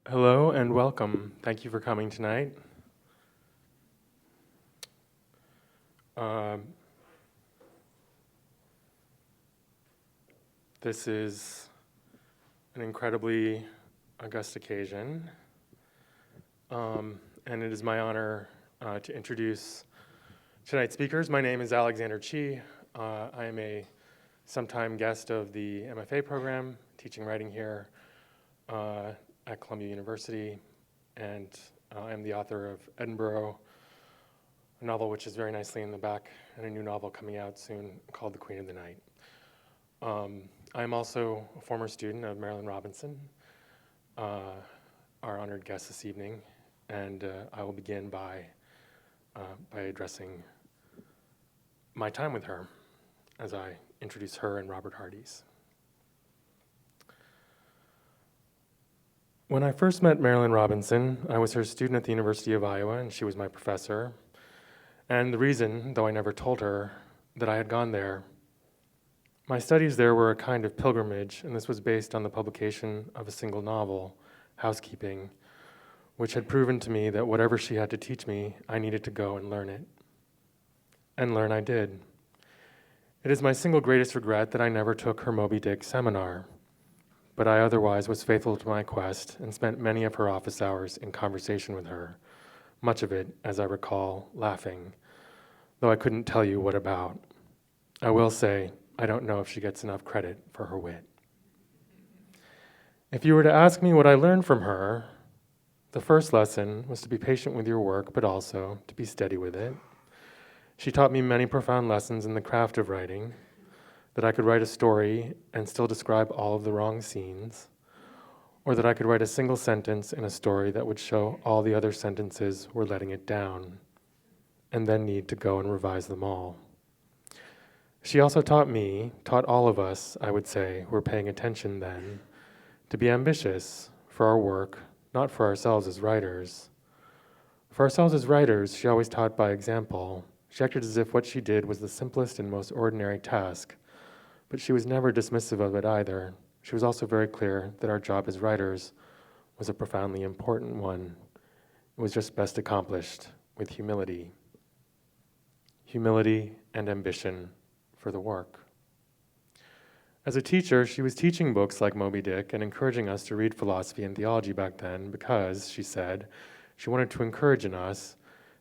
Hello and welcome. Thank you for coming tonight. This is an incredibly august occasion, and it is my honor to introduce tonight's speakers. My name is Alexander Chi. I am a sometime guest of the MFA program, teaching writing here at Columbia University, and I'm the author of Edinburgh, a novel which is very nicely in the back, and a new novel coming out soon called The Queen of the Night. I'm also a former student of Marilynne Robinson, our honored guest this evening, and I will begin by addressing my time with her as I introduce her and Robert Hardies. When I first met Marilynne Robinson, I was her student at the University of Iowa, and she was my professor. And the reason, though I never told her, that I had gone there, my studies there were a kind of pilgrimage, and this was based on the publication of a single novel, Housekeeping, which had proven to me that whatever she had to teach me, I needed to go and learn it. And learn I did. It is my single greatest regret that I never took her Moby Dick seminar, but I otherwise was faithful to my quest and spent many of her office hours in conversation with her, much of it, as I recall, laughing, though I couldn't tell you what about. I will say, I don't know if she gets enough credit for her wit. If you were to ask me what I learned from her, the first lesson was to be patient with your work, but also to be steady with it. She taught me many profound lessons in the craft of writing, that I could write a story and still describe all of the wrong scenes, or that I could write a single sentence in a story that would show all the other sentences were letting it down, and then need to go and revise them all. She also taught all of us, I would say, who were paying attention then, to be ambitious for our work, not for ourselves as writers. For ourselves as writers, she always taught by example. She acted as if what she did was the simplest and most ordinary task, but she was never dismissive of it either. She was also very clear that our job as writers was a profoundly important one. It was just best accomplished with humility. Humility and ambition for the work. As a teacher, she was teaching books like Moby Dick and encouraging us to read philosophy and theology back then because, she said, she wanted to encourage in us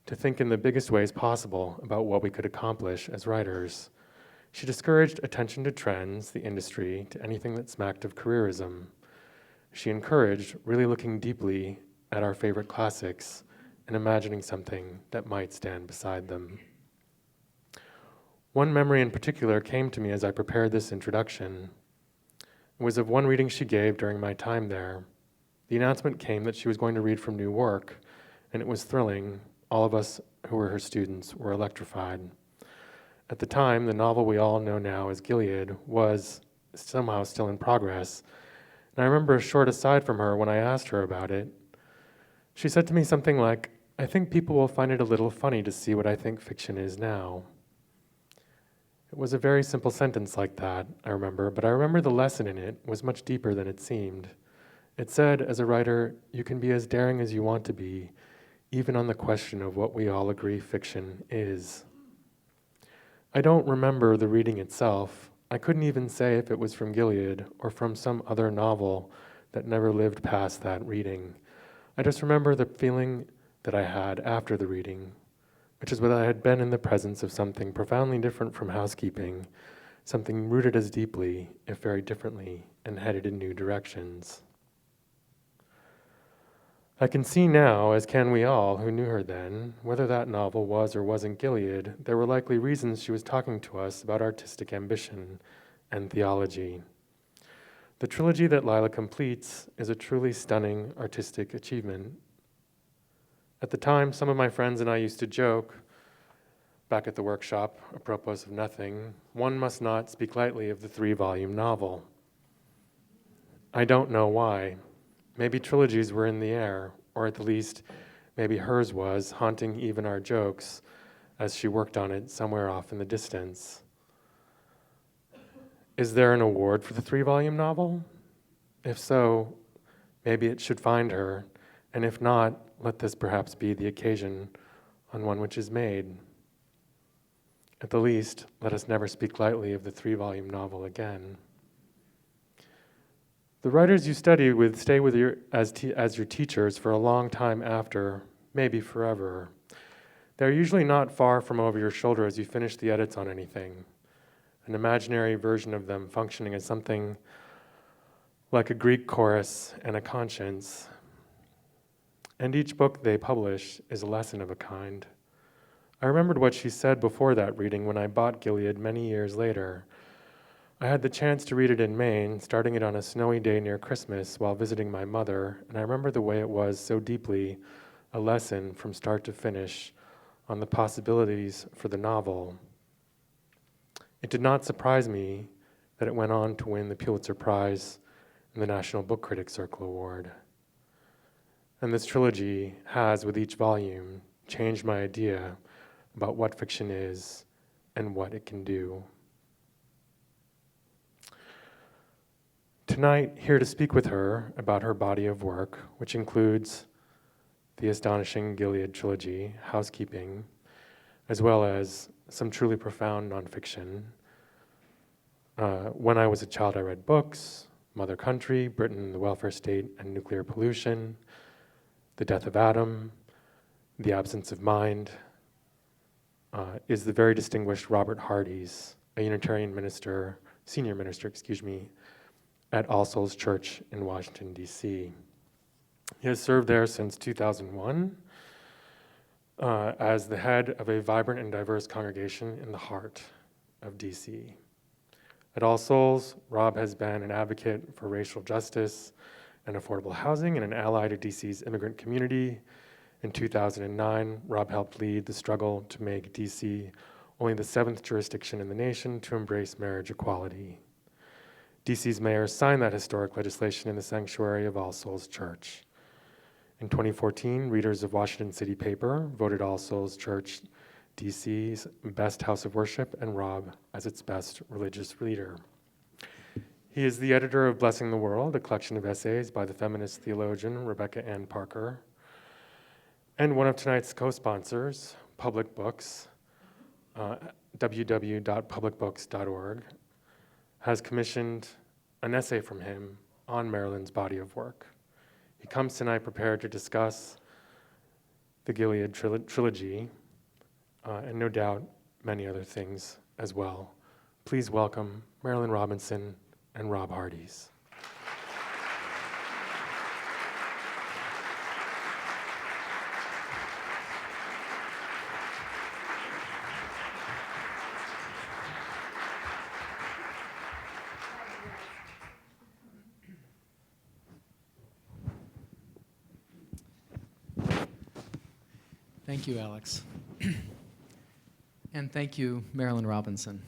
to think in the biggest ways possible about what we could accomplish as writers. She discouraged attention to trends, the industry, to anything that smacked of careerism. She encouraged really looking deeply at our favorite classics and imagining something that might stand beside them. One memory in particular came to me as I prepared this introduction. It was of one reading she gave during my time there. The announcement came that she was going to read from new work, and it was thrilling. All of us who were her students were electrified. At the time, the novel we all know now as Gilead was somehow still in progress, and I remember a short aside from her when I asked her about it. She said to me something like, "I think people will find it a little funny to see what I think fiction is now." It was a very simple sentence like that, I remember, but I remember the lesson in it was much deeper than it seemed. It said, as a writer, you can be as daring as you want to be, even on the question of what we all agree fiction is. I don't remember the reading itself. I couldn't even say if it was from Gilead or from some other novel that never lived past that reading. I just remember the feeling that I had after the reading, which is that I had been in the presence of something profoundly different from Housekeeping, something rooted as deeply, if very differently, and headed in new directions. I can see now, as can we all who knew her then, whether that novel was or wasn't Gilead, there were likely reasons she was talking to us about artistic ambition and theology. The trilogy that Lila completes is a truly stunning artistic achievement. At the time, some of my friends and I used to joke, back at the workshop, apropos of nothing, one must not speak lightly of the 3-volume novel. I don't know why. Maybe trilogies were in the air, or at the least, maybe hers was, haunting even our jokes as she worked on it somewhere off in the distance. Is there an award for the 3-volume novel? If so, Maybe it should find her, and if not, let this perhaps be the occasion on one which is made. At the least, let us never speak lightly of the 3-volume novel again. The writers you study with stay with you as your teachers for a long time after, maybe forever. They're usually not far from over your shoulder as you finish the edits on anything, an imaginary version of them functioning as something like a Greek chorus and a conscience. And each book they publish is a lesson of a kind. I remembered what she said before that reading when I bought Gilead many years later. I had the chance to read it in Maine, starting it on a snowy day near Christmas while visiting my mother, and I remember the way it was so deeply a lesson from start to finish on the possibilities for the novel. It did not surprise me that it went on to win the Pulitzer-prize and the National Book Critics Circle Award. And this trilogy has, with each volume, changed my idea about what fiction is and what it can do. Tonight, here to speak with her about her body of work, which includes the astonishing Gilead trilogy, Housekeeping, as well as some truly profound nonfiction. When I was a child, I read books, Mother Country, Britain, the Welfare State, and Nuclear Pollution, The Death of Adam, The Absence of Mind, is the very distinguished Robert Hardies, a Unitarian minister, senior minister, at All Souls Church in Washington, D.C. He has served there since 2001 as the head of a vibrant and diverse congregation in the heart of D.C. At All Souls, Rob has been an advocate for racial justice and affordable housing and an ally to DC's immigrant community. In 2009, Rob helped lead the struggle to make DC only the 7th jurisdiction in the nation to embrace marriage equality. DC's mayor signed that historic legislation in the sanctuary of All Souls Church. In 2014, readers of Washington City Paper voted All Souls Church DC's best house of worship and Rob as its best religious leader. He is the editor of Blessing the World, a collection of essays by the feminist theologian Rebecca Ann Parker, and one of tonight's co-sponsors, Public Books, www.publicbooks.org, has commissioned an essay from him on Marilynne's body of work. He comes tonight prepared to discuss the Gilead trilogy, and no doubt many other things as well. Please welcome Marilynne Robinson and Rob Hardies. Thank you, Alex. And thank you, Marilynne Robinson.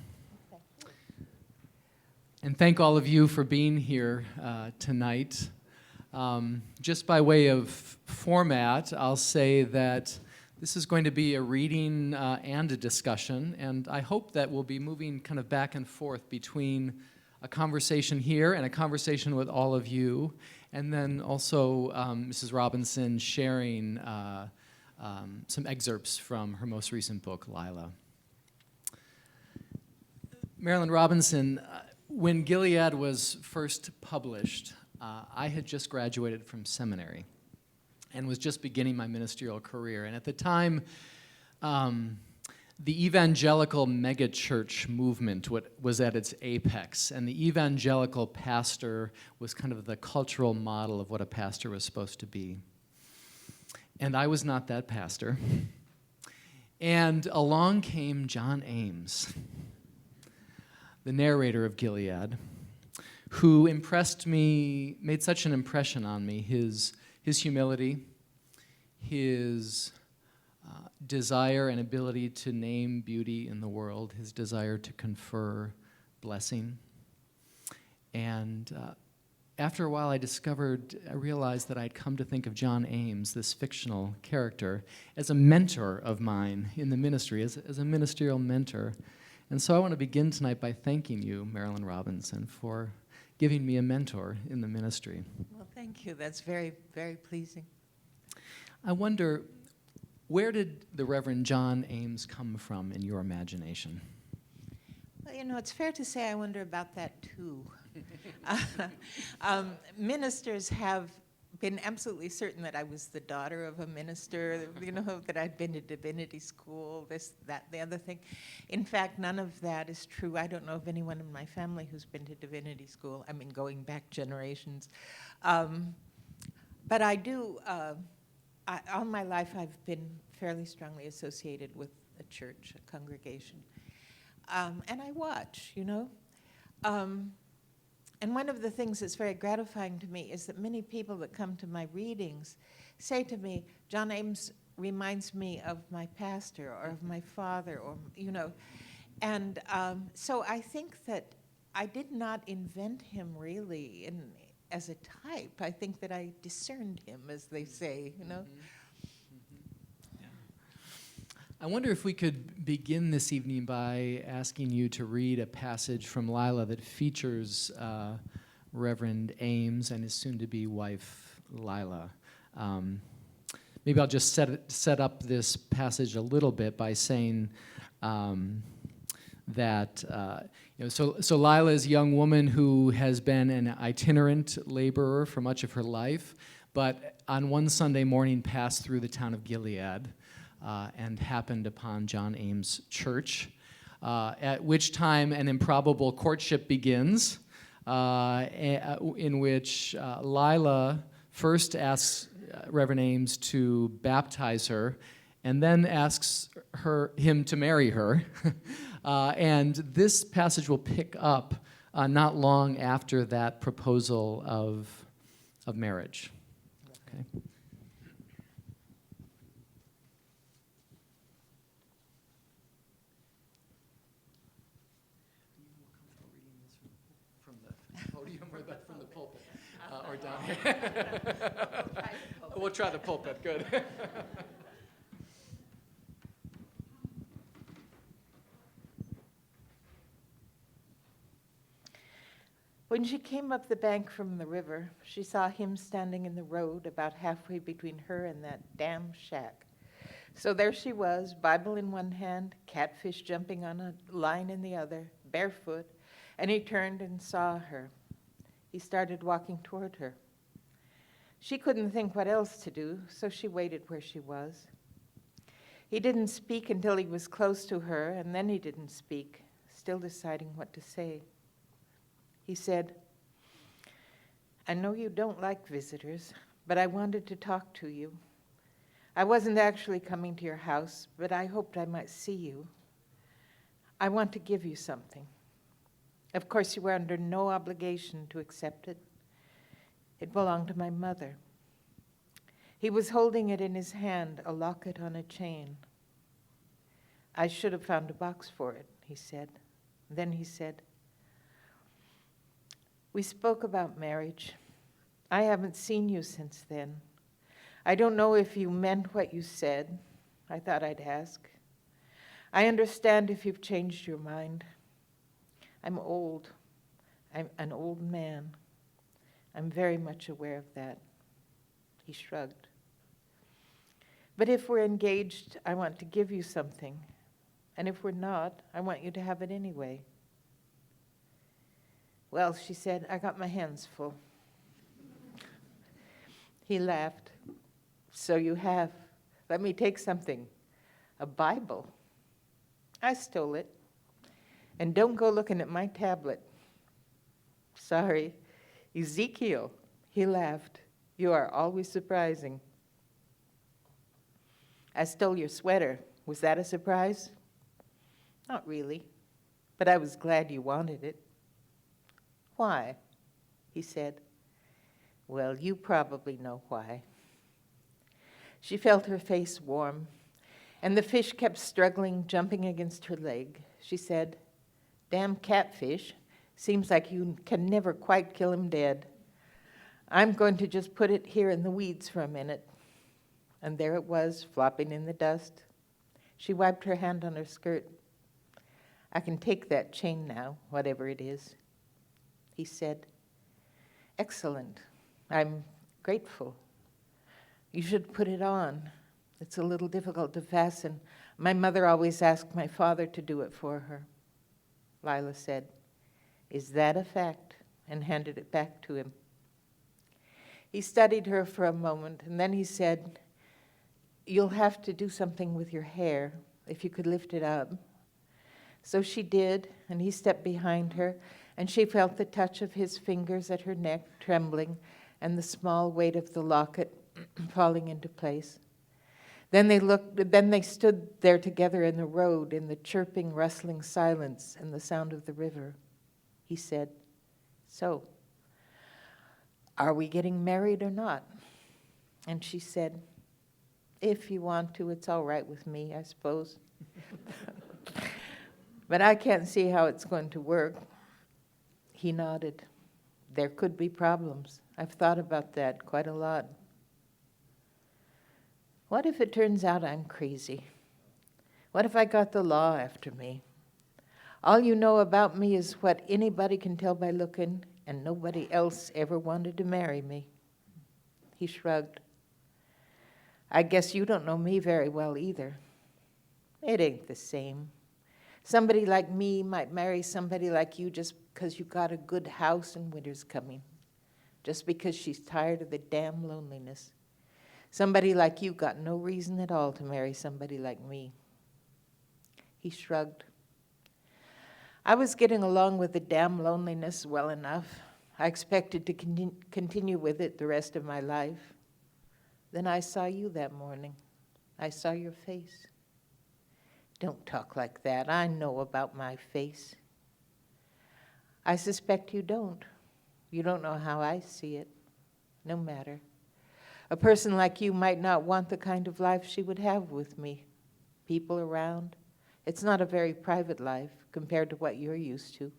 And thank all of you for being here tonight. Just by way of format, I'll say that this is going to be a reading and a discussion, and I hope that we'll be moving kind of back and forth between a conversation here and a conversation with all of you, and then also Mrs. Robinson sharing some excerpts from her most recent book, Lila. Marilynne Robinson, when Gilead was first published, I had just graduated from seminary and was just beginning my ministerial career. And at the time, the evangelical megachurch movement was at its apex, and the evangelical pastor was kind of the cultural model of what a pastor was supposed to be. And I was not that pastor. And along came John Ames, the narrator of Gilead, who made such an impression on me. His humility, his desire and ability to name beauty in the world, his desire to confer blessing. And after a while, I realized that I'd come to think of John Ames, this fictional character, as a mentor of mine in the ministry, as a ministerial mentor. And so I want to begin tonight by thanking you, Marilynne Robinson, for giving me a mentor in the ministry. Well, thank you. That's very, very pleasing. I wonder, where did the Reverend John Ames come from in your imagination? Well, you know, it's fair to say I wonder about that too. Ministers have been absolutely certain that I was the daughter of a minister, you know, that I'd been to divinity school, this, that, the other thing. In fact, none of that is true. I don't know of anyone in my family who's been to divinity school. I mean, going back generations. But I do, all my life I've been fairly strongly associated with a church, a congregation. And I watch, you know. And one of the things that's very gratifying to me is that many people that come to my readings say to me, John Ames reminds me of my pastor or of my father, or, you know. And so I think that I did not invent him really as a type. I think that I discerned him, as they say, you know. I wonder if we could begin this evening by asking you to read a passage from Lila that features Reverend Ames and his soon-to-be wife, Lila. Maybe I'll just set up this passage a little bit by saying that, so Lila is a young woman who has been an itinerant laborer for much of her life, but on one Sunday morning passed through the town of Gilead, and happened upon John Ames' church, at which time an improbable courtship begins, in which Lila first asks Reverend Ames to baptize her, and then asks him to marry her. And this passage will pick up not long after that proposal of marriage. Okay. From the pulpit, or down here. We'll try the pulpit, good. When she came up the bank from the river, she saw him standing in the road about halfway between her and that damn shack. So there she was, Bible in one hand, catfish jumping on a line in the other, barefoot, and he turned and saw her. He started walking toward her. She couldn't think what else to do, so she waited where she was. He didn't speak until he was close to her, and then he didn't speak, still deciding what to say. He said, I know you don't like visitors, but I wanted to talk to you. I wasn't actually coming to your house, but I hoped I might see you. I want to give you something. Of course, you were under no obligation to accept it. It belonged to my mother. He was holding it in his hand, a locket on a chain. I should have found a box for it, he said. Then he said, we spoke about marriage. I haven't seen you since then. I don't know if you meant what you said. I thought I'd ask. I understand if you've changed your mind. I'm old. I'm an old man. I'm very much aware of that. He shrugged. But if we're engaged, I want to give you something. And if we're not, I want you to have it anyway. Well, she said, I got my hands full. He laughed. So you have. Let me take something. A Bible. I stole it. And don't go looking at my tablet. Sorry. Ezekiel. He laughed. You are always surprising. I stole your sweater. Was that a surprise? Not really. But I was glad you wanted it. Why? He said. Well, you probably know why. She felt her face warm, and the fish kept struggling, jumping against her leg. She said, damn catfish. Seems like you can never quite kill him dead. I'm going to just put it here in the weeds for a minute. And there it was, flopping in the dust. She wiped her hand on her skirt. I can take that chain now, whatever it is. He said, Excellent. I'm grateful. You should put it on. It's a little difficult to fasten. My mother always asked my father to do it for her. Lila said, "Is that a fact?" and handed it back to him. He studied her for a moment, and then he said, "You'll have to do something with your hair, if you could lift it up." So she did, and he stepped behind her, and she felt the touch of his fingers at her neck trembling, and the small weight of the locket falling into place. Then they stood there together in the road, in the chirping, rustling silence and the sound of the river. He said, "So, are we getting married or not?" And she said, "If you want to, it's all right with me, I suppose." "But I can't see how it's going to work." He nodded. "There could be problems. I've thought about that quite a lot." "What if it turns out I'm crazy? What if I got the law after me? All you know about me is what anybody can tell by looking, and nobody else ever wanted to marry me." He shrugged. "I guess you don't know me very well either." "It ain't the same. Somebody like me might marry somebody like you just because you got a good house and winter's coming, just because she's tired of the damn loneliness. Somebody like you got no reason at all to marry somebody like me." He shrugged. "I was getting along with the damn loneliness well enough. I expected to continue with it the rest of my life. Then I saw you that morning. I saw your face." "Don't talk like that. I know about my face." "I suspect you don't. You don't know how I see it. No matter. A person like you might not want the kind of life she would have with me. People around. It's not a very private life compared to what you're used to.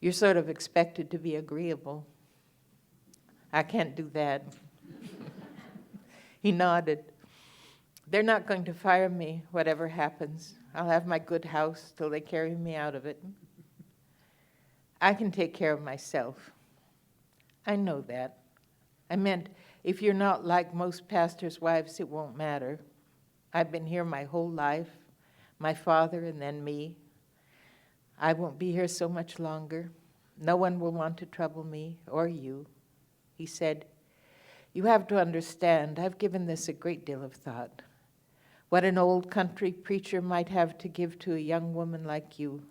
You're sort of expected to be agreeable. I can't do that." He nodded. "They're not going to fire me, whatever happens. I'll have my good house till they carry me out of it. I can take care of myself." "I know that. I meant, if you're not like most pastors' wives, it won't matter. I've been here my whole life, my father and then me. I won't be here so much longer. No one will want to trouble me or you." He said, "You have to understand, I've given this a great deal of thought. What an old country preacher might have to give to a young woman like you.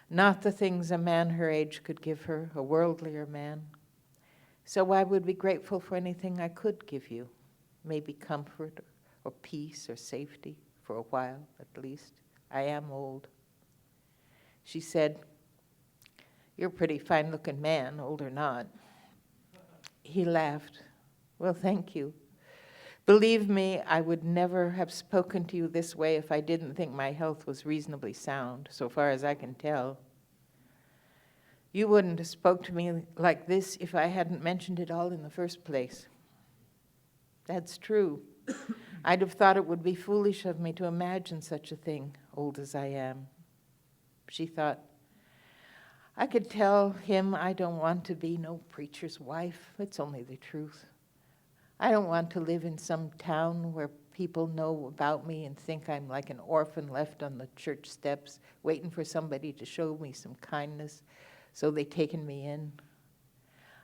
Not the things a man her age could give her, a worldlier man. So I would be grateful for anything I could give you, maybe comfort or peace or safety, for a while at least. I am old." She said, "You're a pretty fine-looking man, old or not." He laughed. "Well, thank you. Believe me, I would never have spoken to you this way if I didn't think my health was reasonably sound, so far as I can tell. You wouldn't have spoke to me like this if I hadn't mentioned it all in the first place." "That's true. I'd have thought it would be foolish of me to imagine such a thing, old as I am." She thought, "I could tell him I don't want to be no preacher's wife. It's only the truth. I don't want to live in some town where people know about me and think I'm like an orphan left on the church steps, waiting for somebody to show me some kindness, so they taken me in.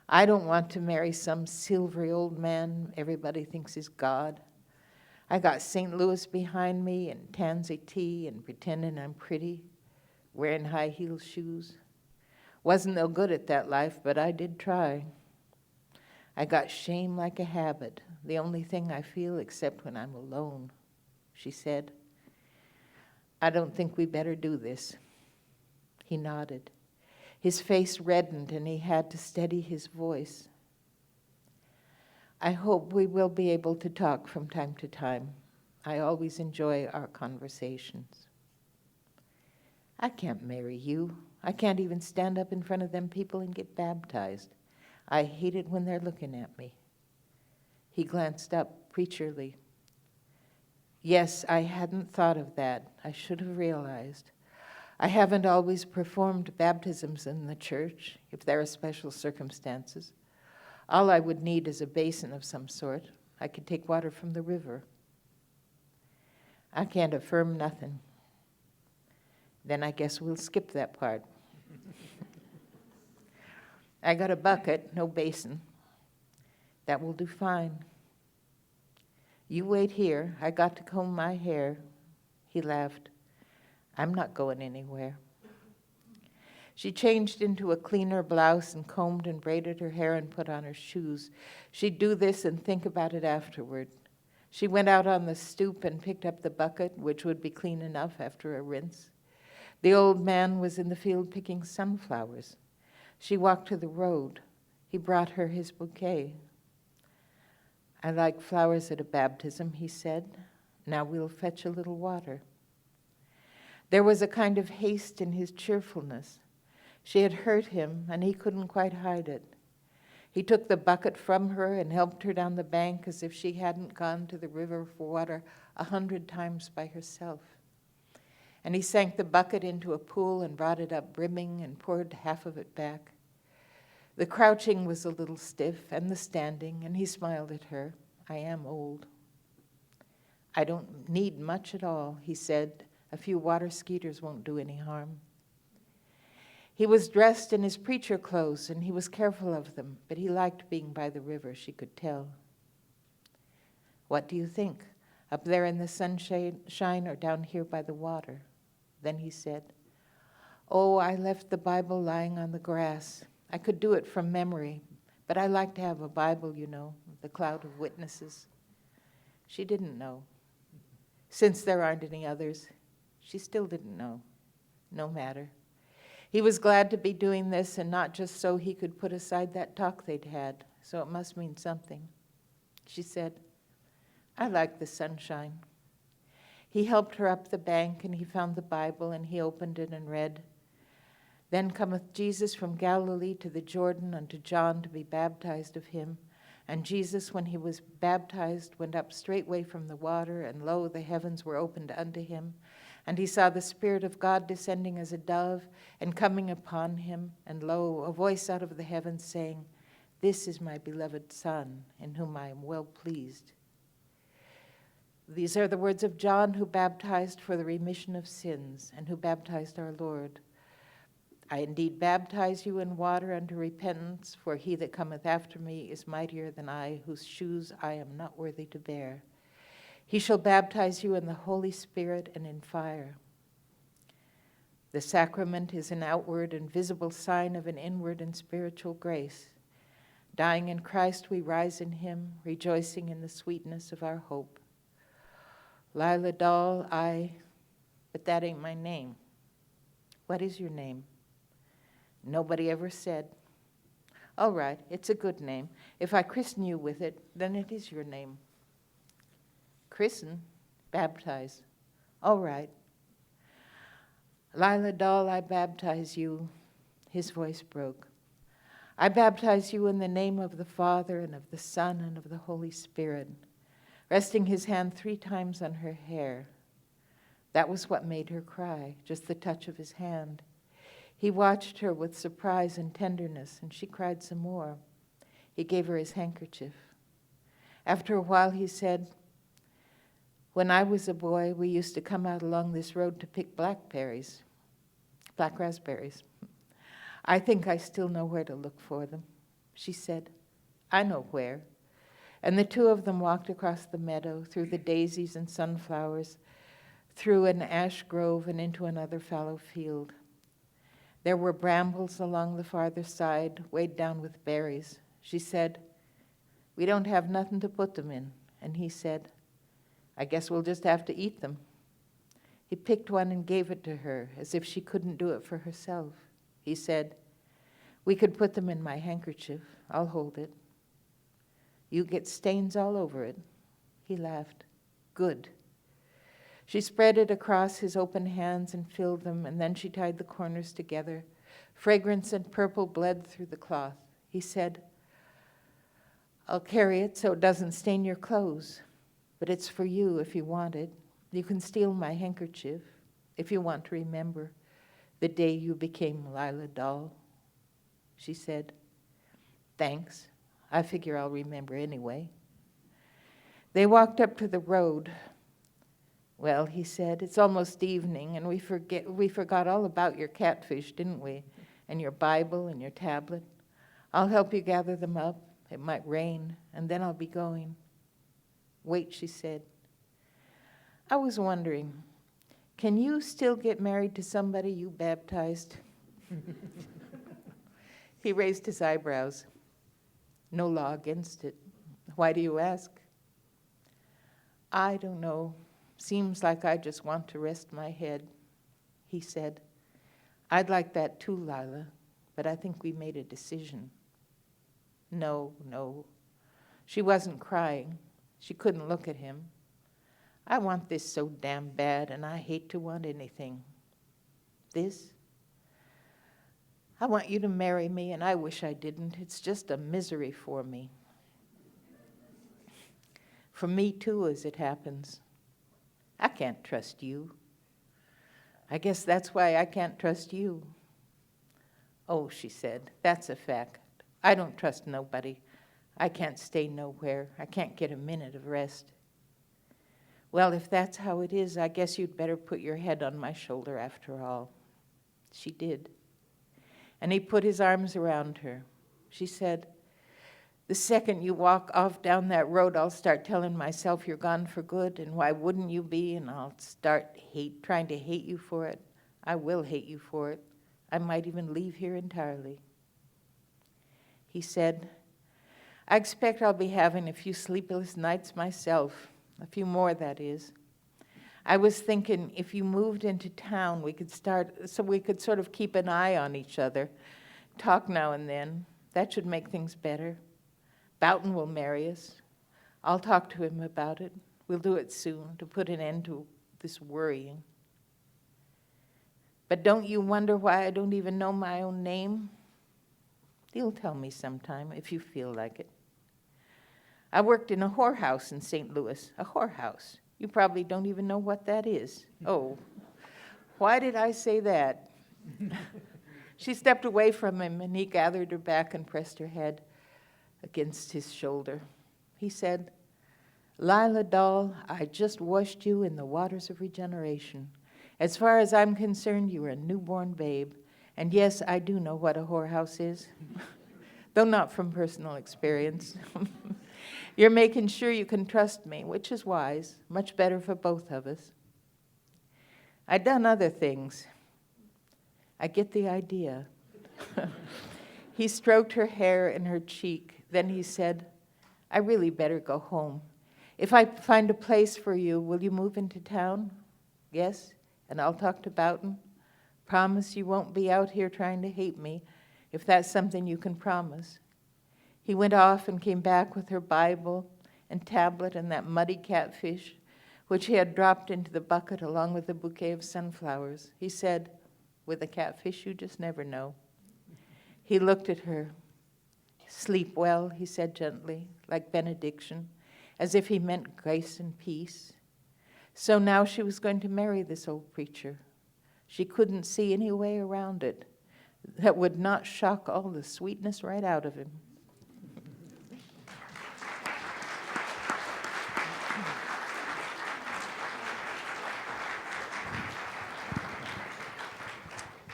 I don't want to marry some silvery old man everybody thinks is God. I got St. Louis behind me and tansy tea and pretending I'm pretty, wearing high heel shoes. Wasn't no good at that life, but I did try. I got shame like a habit, the only thing I feel except when I'm alone." She said, "I don't think we better do this." He nodded. His face reddened and he had to steady his voice. "I hope we will be able to talk from time to time. I always enjoy our conversations." "I can't marry you. I can't even stand up in front of them people and get baptized. I hate it when they're looking at me." He glanced up preacherly. "Yes, I hadn't thought of that. I should have realized. I haven't always performed baptisms in the church, if there are special circumstances. All I would need is a basin of some sort. I could take water from the river. I can't affirm nothing. Then I guess we'll skip that part. I got a bucket, no basin. That will do fine. You wait here. I got to comb my hair. He laughed. I'm not going anywhere. She changed into a cleaner blouse and combed and braided her hair and put on her shoes. She'd do this and think about it afterward. She went out on the stoop and picked up the bucket, which would be clean enough after a rinse. The old man was in the field picking sunflowers. She walked to the road. He brought her his bouquet. I like flowers at a baptism, he said. Now we'll fetch a little water. There was a kind of haste in his cheerfulness. She had hurt him, and he couldn't quite hide it. He took the bucket from her and helped her down the bank as if she hadn't gone to the river for water 100 times by herself. And he sank the bucket into a pool and brought it up brimming and poured half of it back. The crouching was a little stiff, and the standing, and he smiled at her. I am old. I don't need much at all, he said. A few water skeeters won't do any harm. He was dressed in his preacher clothes, and he was careful of them, but he liked being by the river, she could tell. What do you think, up there in the sunshine or down here by the water? Then he said, Oh, I left the Bible lying on the grass. I could do it from memory, but I like to have a Bible, you know, the cloud of witnesses. She didn't know. Since there aren't any others, she still didn't know. No matter. He was glad to be doing this, and not just so he could put aside that talk they'd had, so it must mean something. She said, I like the sunshine. He helped her up the bank, and he found the Bible, and he opened it and read, Then cometh Jesus from Galilee to the Jordan unto John to be baptized of him. And Jesus, when he was baptized, went up straightway from the water, and lo, the heavens were opened unto him. And he saw the Spirit of God descending as a dove and coming upon him. And lo, a voice out of the heavens saying, This is my beloved Son, in whom I am well pleased. These are the words of John, who baptized for the remission of sins, and who baptized our Lord. I indeed baptize you in water unto repentance, for he that cometh after me is mightier than I, whose shoes I am not worthy to bear. He shall baptize you in the Holy Spirit and in fire. The sacrament is an outward and visible sign of an inward and spiritual grace. Dying in Christ, we rise in him, rejoicing in the sweetness of our hope. Lila doll, but that ain't my name. What is your name? Nobody ever said. All right, it's a good name. If I christen you with it, then it is your name. Christen, baptize. All right. Lila doll, I baptize you. His voice broke. I baptize you in the name of the Father and of the Son and of the Holy Spirit, resting his hand 3 times on her hair. That was what made her cry, just the touch of his hand. He watched her with surprise and tenderness, and she cried some more. He gave her his handkerchief. After a while, he said, When I was a boy, we used to come out along this road to pick black raspberries. I think I still know where to look for them. She said, I know where. And the 2 of them walked across the meadow, through the daisies and sunflowers, through an ash grove and into another fallow field. There were brambles along the farther side, weighed down with berries. She said, We don't have nothing to put them in. And he said, I guess we'll just have to eat them. He picked one and gave it to her, as if she couldn't do it for herself. He said, We could put them in my handkerchief. I'll hold it. You get stains all over it. He laughed. Good. She spread it across his open hands and filled them, and then she tied the corners together. Fragrance and purple bled through the cloth. He said, I'll carry it so it doesn't stain your clothes, but it's for you if you want it. You can steal my handkerchief if you want to remember. the day you became Lila doll? She said, thanks. I figure I'll remember anyway. They walked up to the road. Well, he said, it's almost evening, and we forgot all about your catfish, didn't we? And your Bible and your tablet. I'll help you gather them up. It might rain, and then I'll be going. Wait, she said. I was wondering, can you still get married to somebody you baptized? He raised his eyebrows. No law against it. Why do you ask? I don't know. Seems like I just want to rest my head, he said. I'd like that too, Lila, but I think we made a decision. No. She wasn't crying. She couldn't look at him. I want this so damn bad, and I hate to want anything. This? I want you to marry me, and I wish I didn't. It's just a misery for me. For me, too, as it happens. I can't trust you. I guess that's why I can't trust you. Oh, she said, that's a fact. I don't trust nobody. I can't stay nowhere. I can't get a minute of rest. Well, if that's how it is, I guess you'd better put your head on my shoulder after all. She did. And he put his arms around her. She said, the second you walk off down that road, I'll start telling myself you're gone for good, and why wouldn't you be? And I'll start trying to hate you for it. I will hate you for it. I might even leave here entirely. He said, I expect I'll be having a few sleepless nights myself. A few more, that is. I was thinking if you moved into town, we could sort of keep an eye on each other, talk now and then. That should make things better. Boughton will marry us. I'll talk to him about it. We'll do it soon to put an end to this worrying. But don't you wonder why I don't even know my own name? You'll tell me sometime if you feel like it. I worked in a whorehouse in St. Louis. A whorehouse. You probably don't even know what that is. Oh, why did I say that? She stepped away from him, and he gathered her back and pressed her head against his shoulder. He said, Lila doll, I just washed you in the waters of regeneration. As far as I'm concerned, you are a newborn babe. And yes, I do know what a whorehouse is, though not from personal experience. You're making sure you can trust me, which is wise, much better for both of us. I've done other things. I get the idea. He stroked her hair and her cheek. Then he said, I really better go home. If I find a place for you, will you move into town? Yes, and I'll talk to Boughton. Promise you won't be out here trying to hate me, if that's something you can promise. He went off and came back with her Bible and tablet and that muddy catfish, which he had dropped into the bucket along with a bouquet of sunflowers. He said, with a catfish, you just never know. He looked at her. Sleep well, he said gently, like benediction, as if he meant grace and peace. So now she was going to marry this old preacher. She couldn't see any way around it that would not shock all the sweetness right out of him.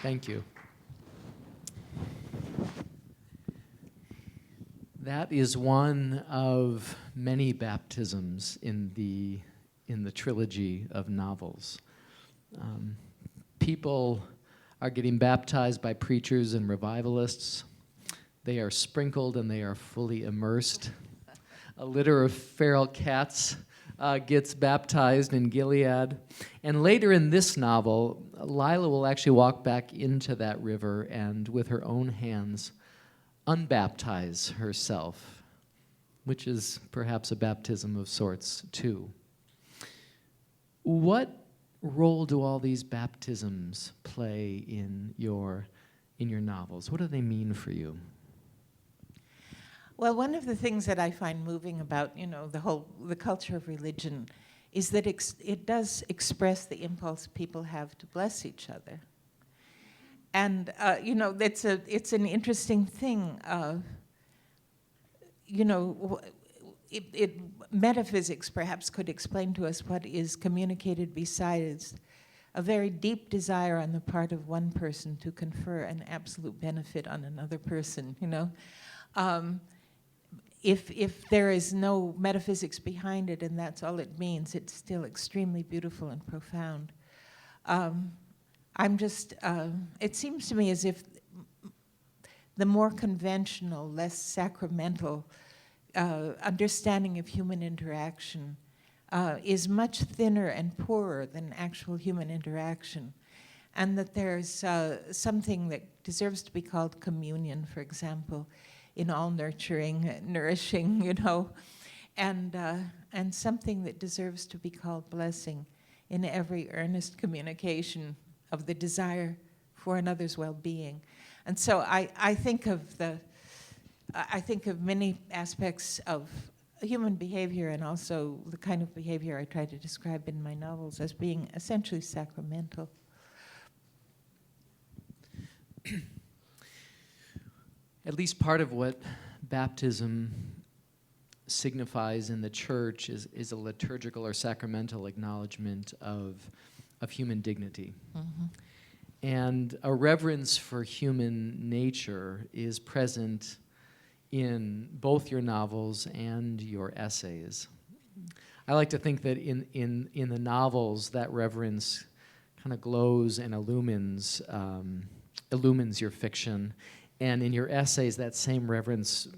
Thank you. That is one of many baptisms in the trilogy of novels. People are getting baptized by preachers and revivalists. They are sprinkled and they are fully immersed. A litter of feral cats gets baptized in Gilead. And later in this novel, Lila will actually walk back into that river and with her own hands unbaptize herself, which is perhaps a baptism of sorts too. What role do all these baptisms play in your novels? What do they mean for you? Well, one of the things that I find moving about, the culture of religion is that it does express the impulse people have to bless each other. And it's an interesting thing. Metaphysics perhaps could explain to us what is communicated besides a very deep desire on the part of one person to confer an absolute benefit on another person. If there is no metaphysics behind it and that's all it means, it's still extremely beautiful and profound. It seems to me as if the more conventional, less sacramental understanding of human interaction is much thinner and poorer than actual human interaction. And that there's something that deserves to be called communion, for example, in all nurturing, nourishing, and something that deserves to be called blessing in every earnest communication of the desire for another's well-being. And so I think of many aspects of human behavior and also the kind of behavior I try to describe in my novels as being essentially sacramental. At least part of what baptism signifies in the church is a liturgical or sacramental acknowledgement of human dignity. Mm-hmm. And a reverence for human nature is present in both your novels and your essays. I like to think that in the novels, that reverence kind of glows and illumines your fiction. And in your essays, that same reverence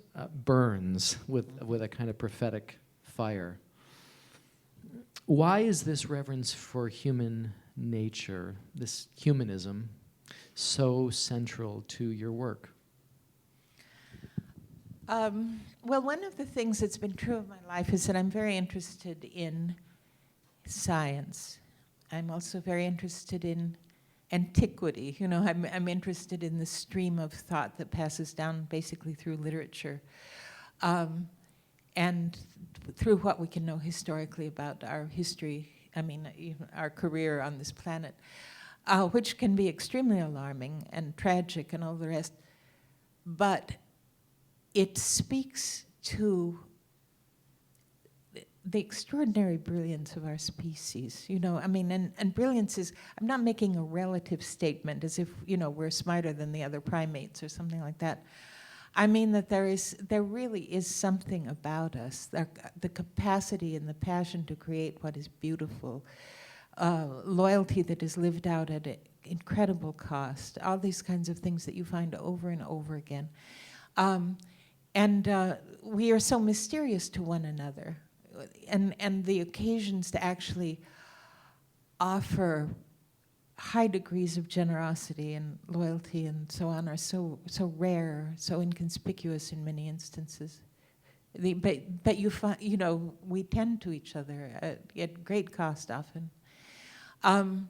burns with a kind of prophetic fire. Why is this reverence for human nature, this humanism, so central to your work? Well, one of the things that's been true of my life is that I'm very interested in science. I'm also very interested in antiquity. I'm interested in the stream of thought that passes down basically through literature and through what we can know historically about our history, our career on this planet, which can be extremely alarming and tragic and all the rest. But it speaks to the extraordinary brilliance of our species, and brilliance is, I'm not making a relative statement as if, we're smarter than the other primates or something like that. I mean that there really is something about us, the capacity and the passion to create what is beautiful, loyalty that is lived out at incredible cost, all these kinds of things that you find over and over again. And we are so mysterious to one another. And the occasions to actually offer high degrees of generosity and loyalty and so on are so rare, so inconspicuous in many instances. But you find, we tend to each other at great cost often. And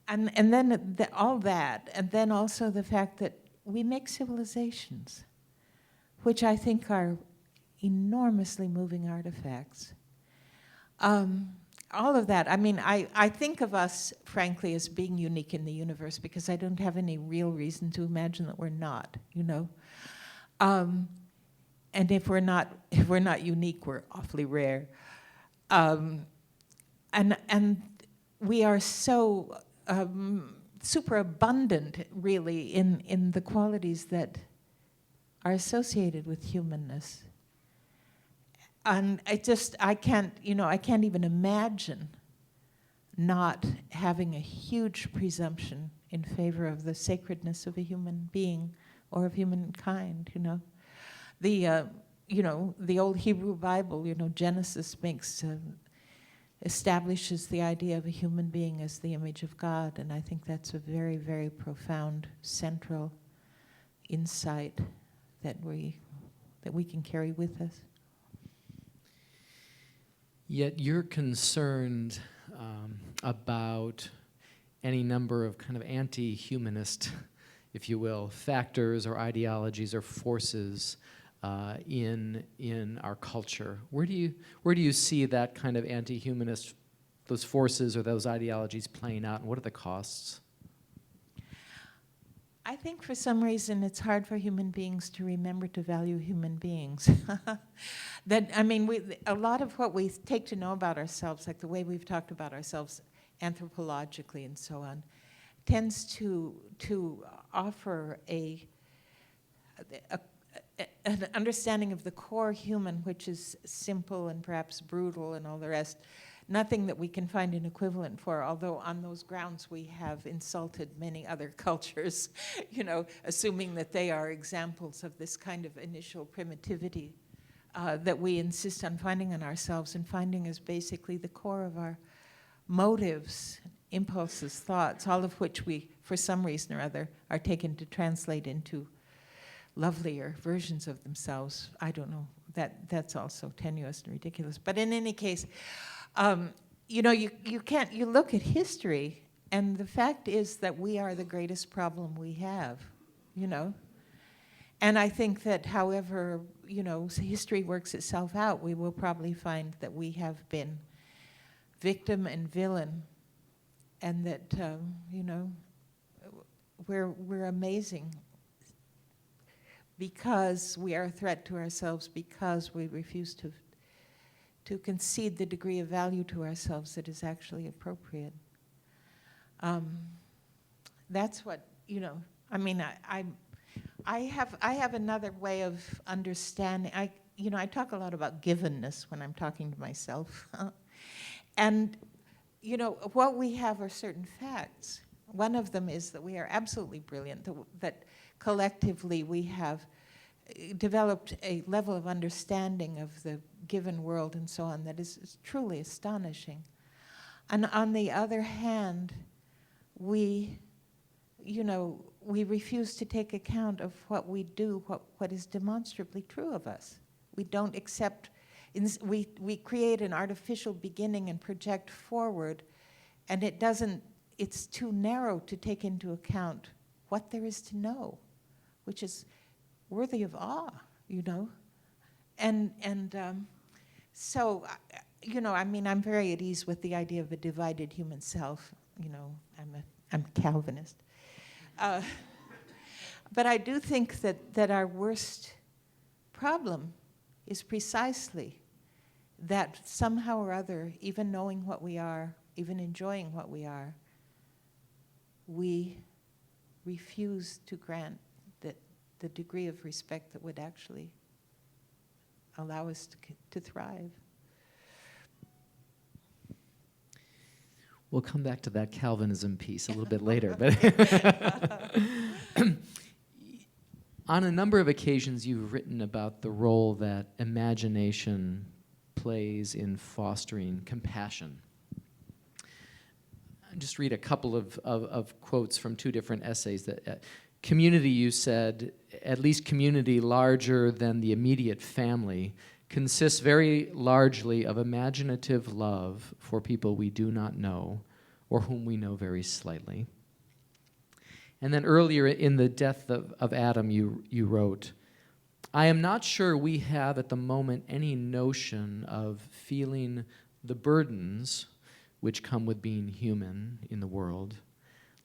then all that, and then also the fact that we make civilizations, which I think are enormously moving artifacts. All of that, I think of us, frankly, as being unique in the universe because I don't have any real reason to imagine that we're not, And if we're not unique, we're awfully rare. And we are so super abundant, really, in the qualities that are associated with humanness. And I can't even imagine not having a huge presumption in favor of the sacredness of a human being or of humankind, The old Hebrew Bible, Genesis establishes the idea of a human being as the image of God, and I think that's a very, very profound central insight that we can carry with us. Yet you're concerned about any number of kind of anti-humanist, if you will, factors or ideologies or forces in our culture. Where do you see that kind of anti-humanist, those forces or those ideologies playing out, and what are the costs? I think for some reason it's hard for human beings to remember to value human beings. A lot of what we take to know about ourselves, like the way we've talked about ourselves anthropologically and so on, tends to offer an understanding of the core human, which is simple and perhaps brutal and all the rest. Nothing that we can find an equivalent for, although on those grounds we have insulted many other cultures, assuming that they are examples of this kind of initial primitivity that we insist on finding in ourselves, and finding as basically the core of our motives, impulses, thoughts, all of which we, for some reason or other, are taken to translate into lovelier versions of themselves. I don't know, that's also tenuous and ridiculous. But in any case, you look at history, and the fact is that we are the greatest problem we have, And I think that however, history works itself out, we will probably find that we have been victim and villain, and that, we're amazing because we are a threat to ourselves, because we refuse to concede the degree of value to ourselves that is actually appropriate. That's what, I have another way of understanding. I talk a lot about givenness when I'm talking to myself. And, what we have are certain facts. One of them is that we are absolutely brilliant, that collectively we have developed a level of understanding of the given world and so on that is truly astonishing. And on the other hand, we refuse to take account of what we do, what is demonstrably true of us. We don't accept, we create an artificial beginning and project forward, and it's too narrow to take into account what there is to know, which is worthy of awe, So, I'm very at ease with the idea of a divided human self. I'm a Calvinist. But I do think that our worst problem is precisely that somehow or other, even knowing what we are, even enjoying what we are, we refuse to grant the degree of respect that would actually allow us to thrive. We'll come back to that Calvinism piece a little bit later. But on a number of occasions, you've written about the role that imagination plays in fostering compassion. I'll just read a couple of quotes from two different essays. That community, you said, at least community larger than the immediate family, consists very largely of imaginative love for people we do not know or whom we know very slightly. And then earlier in The Death of Adam, you wrote, I am not sure we have at the moment any notion of feeling the burdens which come with being human in the world,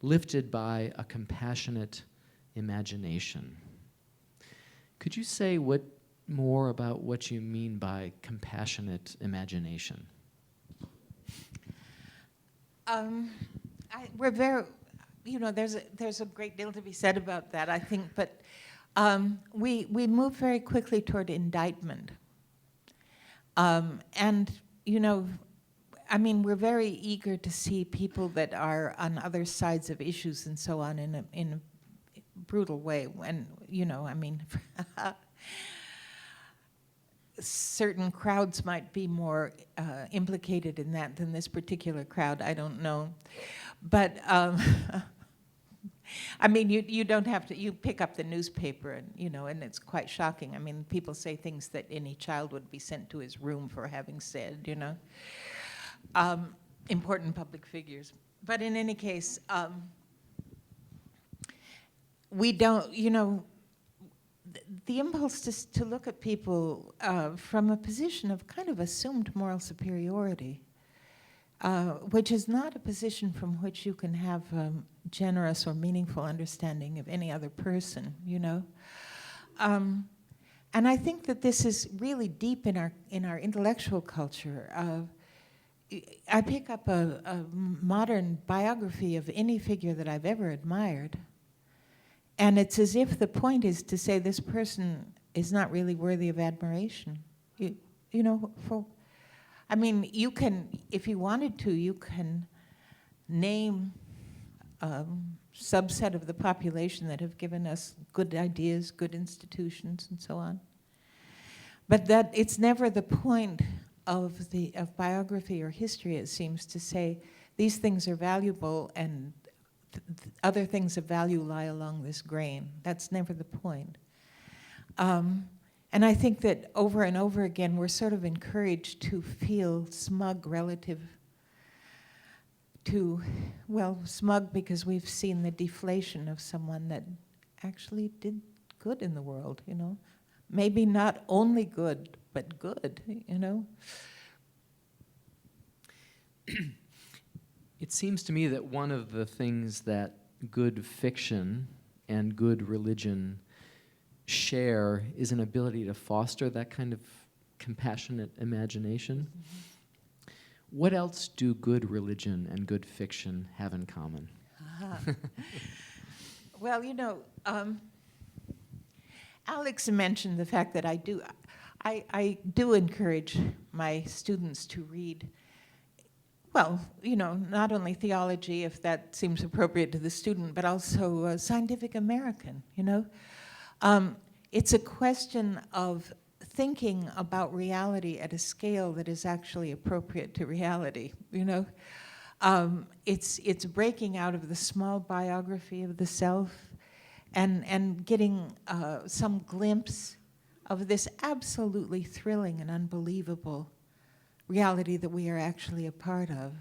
lifted by a compassionate imagination. Could you say more about what you mean by compassionate imagination? We're very, there's a great deal to be said about that, I think, but we move very quickly toward indictment. We're very eager to see people that are on other sides of issues and so on in a brutal way. And, certain crowds might be more implicated in that than this particular crowd. I don't know. But, you don't have to, you pick up the newspaper and it's quite shocking. People say things that any child would be sent to his room for having said, important public figures. But in any case, we don't, the impulse to look at people from a position of kind of assumed moral superiority which is not a position from which you can have generous or meaningful understanding of any other person, you know. And I think that this is really deep in our intellectual culture. I pick up a modern biography of any figure that I've ever admired, and it's as if the point is to say this person is not really worthy of admiration. You know, I mean, you can, if you wanted to, you can name a subset of the population that have given us good ideas, good institutions, and so on. But that it's never the point of biography or history, it seems, to say these things are valuable and other things of value lie along this grain. That's never the point. And I think that over and over again, we're sort of encouraged to feel smug relative to, well, smug because we've seen the deflation of someone that actually did good in the world, you know. Maybe not only good, but good, you know. It seems to me that one of the things that good fiction and good religion share is an ability to foster that kind of compassionate imagination. Mm-hmm. What else do good religion and good fiction have in common? Well, you know, Alex mentioned the fact that I do encourage my students to read, well, you know, not only theology, if that seems appropriate to the student, but also Scientific American, you know. It's a question of thinking about reality at a scale that is actually appropriate to reality, you know. It's breaking out of the small biography of the self and getting some glimpse of this absolutely thrilling and unbelievable reality that we are actually a part of.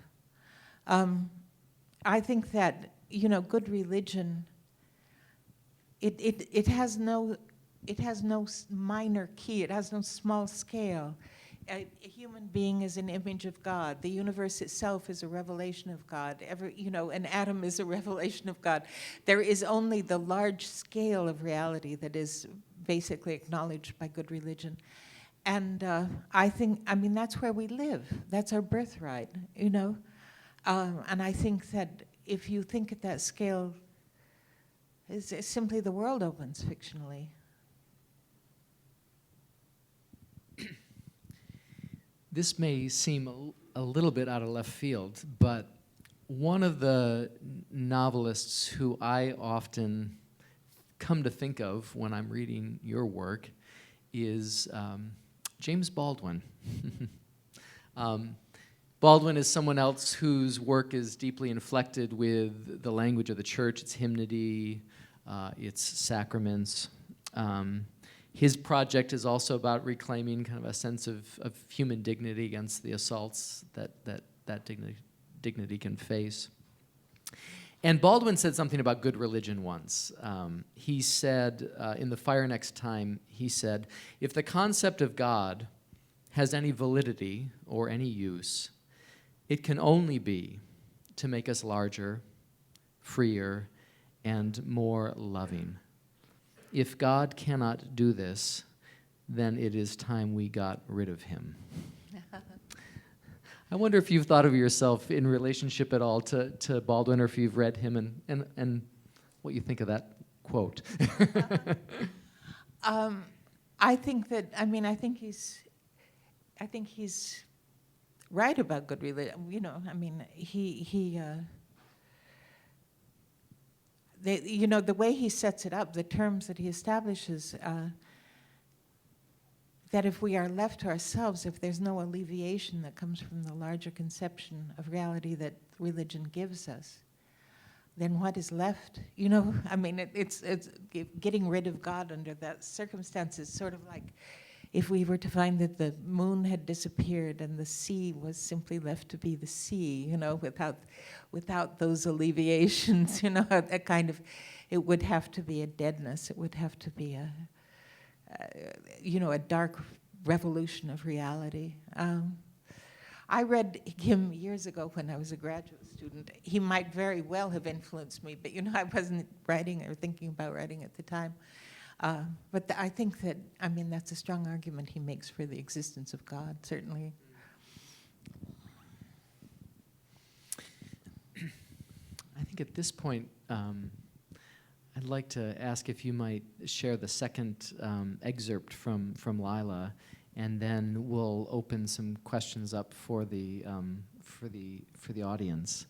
I think that, you know, good religion, it has no minor key, it has no small scale. A human being is an image of God. The universe itself is a revelation of God. An atom is a revelation of God. There is only the large scale of reality that is basically acknowledged by good religion. And I mean, that's where we live. That's our birthright, you know? And I think that if you think at that scale, it's simply the world opens fictionally. This may seem a little bit out of left field, but one of the novelists who I often come to think of when I'm reading your work is James Baldwin. Baldwin is someone else whose work is deeply inflected with the language of the church, its hymnody, its sacraments. His project is also about reclaiming kind of a sense of human dignity against the assaults that dignity can face. And Baldwin said something about good religion once. He said, in The Fire Next Time, he said, if the concept of God has any validity or any use, it can only be to make us larger, freer, and more loving. If God cannot do this, then it is time we got rid of him. I wonder if you've thought of yourself in relationship at all to Baldwin, or if you've read him and what you think of that quote. I think he's right about good religion. You know, I mean, the way he sets it up, the terms that he establishes, that if we are left to ourselves, if there's no alleviation that comes from the larger conception of reality that religion gives us, then what is left? You know, I mean, it's getting rid of God under that circumstance is sort of like if we were to find that the moon had disappeared and the sea was simply left to be the sea, you know, without those alleviations, you know, a kind of, it would have to be a deadness. It would have to be a dark revolution of reality. I read him years ago when I was a graduate student. He might very well have influenced me, but I wasn't writing or thinking about writing at the time. But I think that, that's a strong argument he makes for the existence of God, certainly. I think at this point, I'd like to ask if you might share the second excerpt from Lila, and then we'll open some questions up for the audience.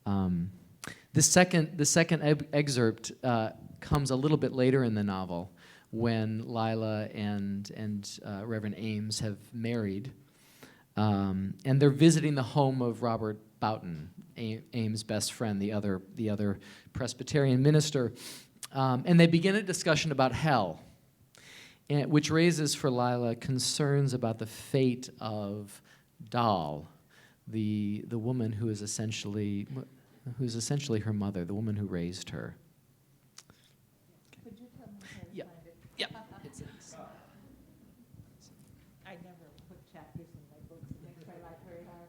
The second excerpt comes a little bit later in the novel, when Lila and Reverend Ames have married, and they're visiting the home of Robert Boughton, Ames' best friend, the other Presbyterian minister, and they begin a discussion about hell, which raises for Lila concerns about the fate of Doll, the woman who is essentially her mother, the woman who raised her. Could you tell me how to Yeah. find it? Yeah. I never put chapters in my books. It makes my life very hard.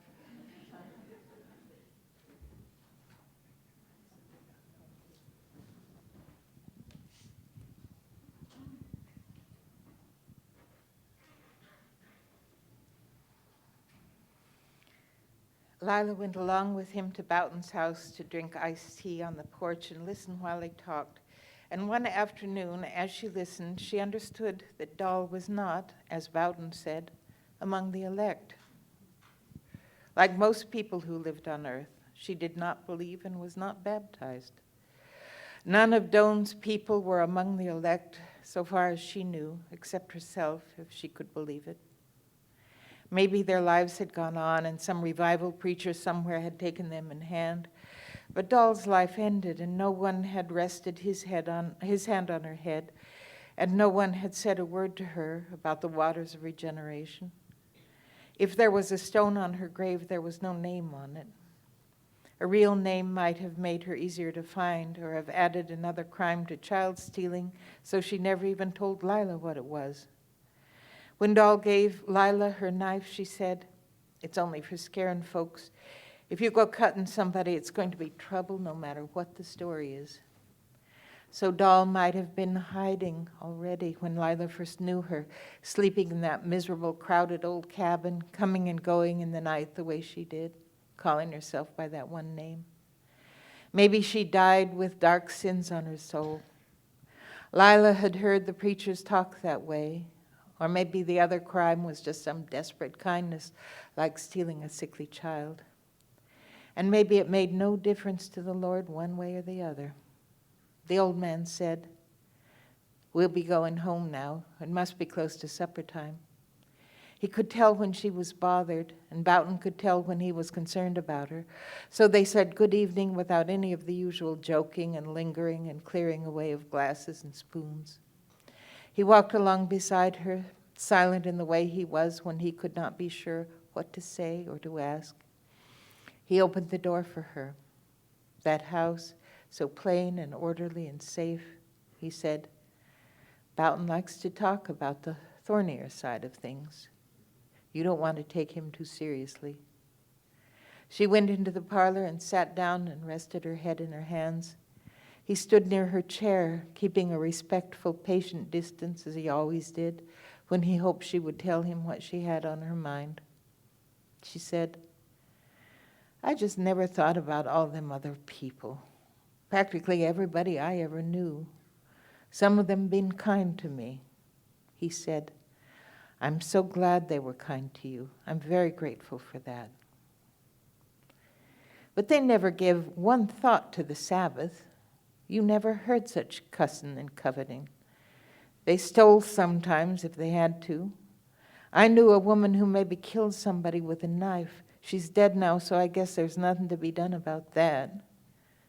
Lila went along with him to Boughton's house to drink iced tea on the porch and listen while they talked. And one afternoon, as she listened, she understood that Doll was not, as Boughton said, among the elect. Like most people who lived on earth, she did not believe and was not baptized. None of Doan's people were among the elect, so far as she knew, except herself, if she could believe it. Maybe their lives had gone on and some revival preacher somewhere had taken them in hand. But Doll's life ended, and no one had rested his hand on her head, and no one had said a word to her about the waters of regeneration. If there was a stone on her grave, there was no name on it. A real name might have made her easier to find, or have added another crime to child stealing, so she never even told Lila what it was. When Doll gave Lila her knife, she said, "It's only for scaring folks. If you go cutting somebody, it's going to be trouble no matter what the story is." So Doll might have been hiding already when Lila first knew her, sleeping in that miserable, crowded old cabin, coming and going in the night the way she did, calling herself by that one name. Maybe she died with dark sins on her soul. Lila had heard the preachers talk that way. Or maybe the other crime was just some desperate kindness, like stealing a sickly child. And maybe it made no difference to the Lord one way or the other. The old man said, "We'll be going home now. It must be close to supper time." He could tell when she was bothered, and Boughton could tell when he was concerned about her. So they said good evening without any of the usual joking and lingering and clearing away of glasses and spoons. He walked along beside her, silent in the way he was when he could not be sure what to say or to ask. He opened the door for her. That house, so plain and orderly and safe, he said, "Boughton likes to talk about the thornier side of things. You don't want to take him too seriously." She went into the parlor and sat down and rested her head in her hands. He stood near her chair, keeping a respectful, patient distance, as he always did, when he hoped she would tell him what she had on her mind. She said, "I just never thought about all them other people. Practically everybody I ever knew. Some of them been kind to me." He said, "I'm so glad they were kind to you. I'm very grateful for that." But they never give one thought to the Sabbath. You never heard such cussin' and coveting. They stole sometimes if they had to. I knew a woman who maybe killed somebody with a knife. She's dead now, so I guess there's nothing to be done about that.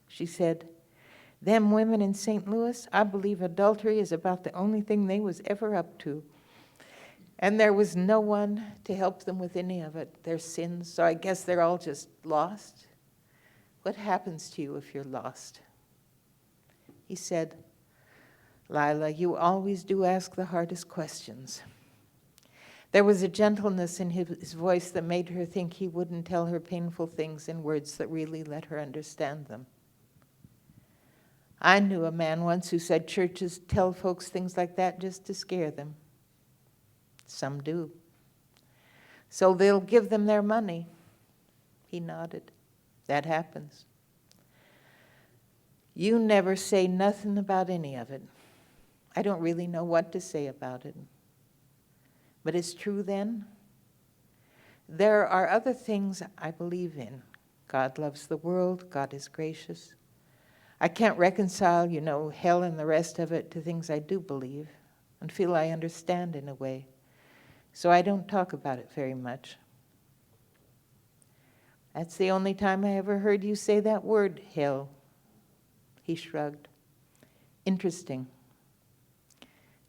She said, "Them women in St. Louis, I believe adultery is about the only thing they was ever up to. And there was no one to help them with any of it, their sins, so I guess they're all just lost. What happens to you if you're lost?" He said, "Lila, you always do ask the hardest questions. There was a gentleness in his voice that made her think he wouldn't tell her painful things in words that really let her understand them. I knew a man once who said churches tell folks things like that just to scare them. Some do. So they'll give them their money. He nodded. That happens. You never say nothing about any of it. I don't really know what to say about it. But it's true then. There are other things I believe in. God loves the world. God is gracious. I can't reconcile, hell and the rest of it to things I do believe and feel I understand in a way. So I don't talk about it very much. That's the only time I ever heard you say that word, hell. He shrugged. Interesting.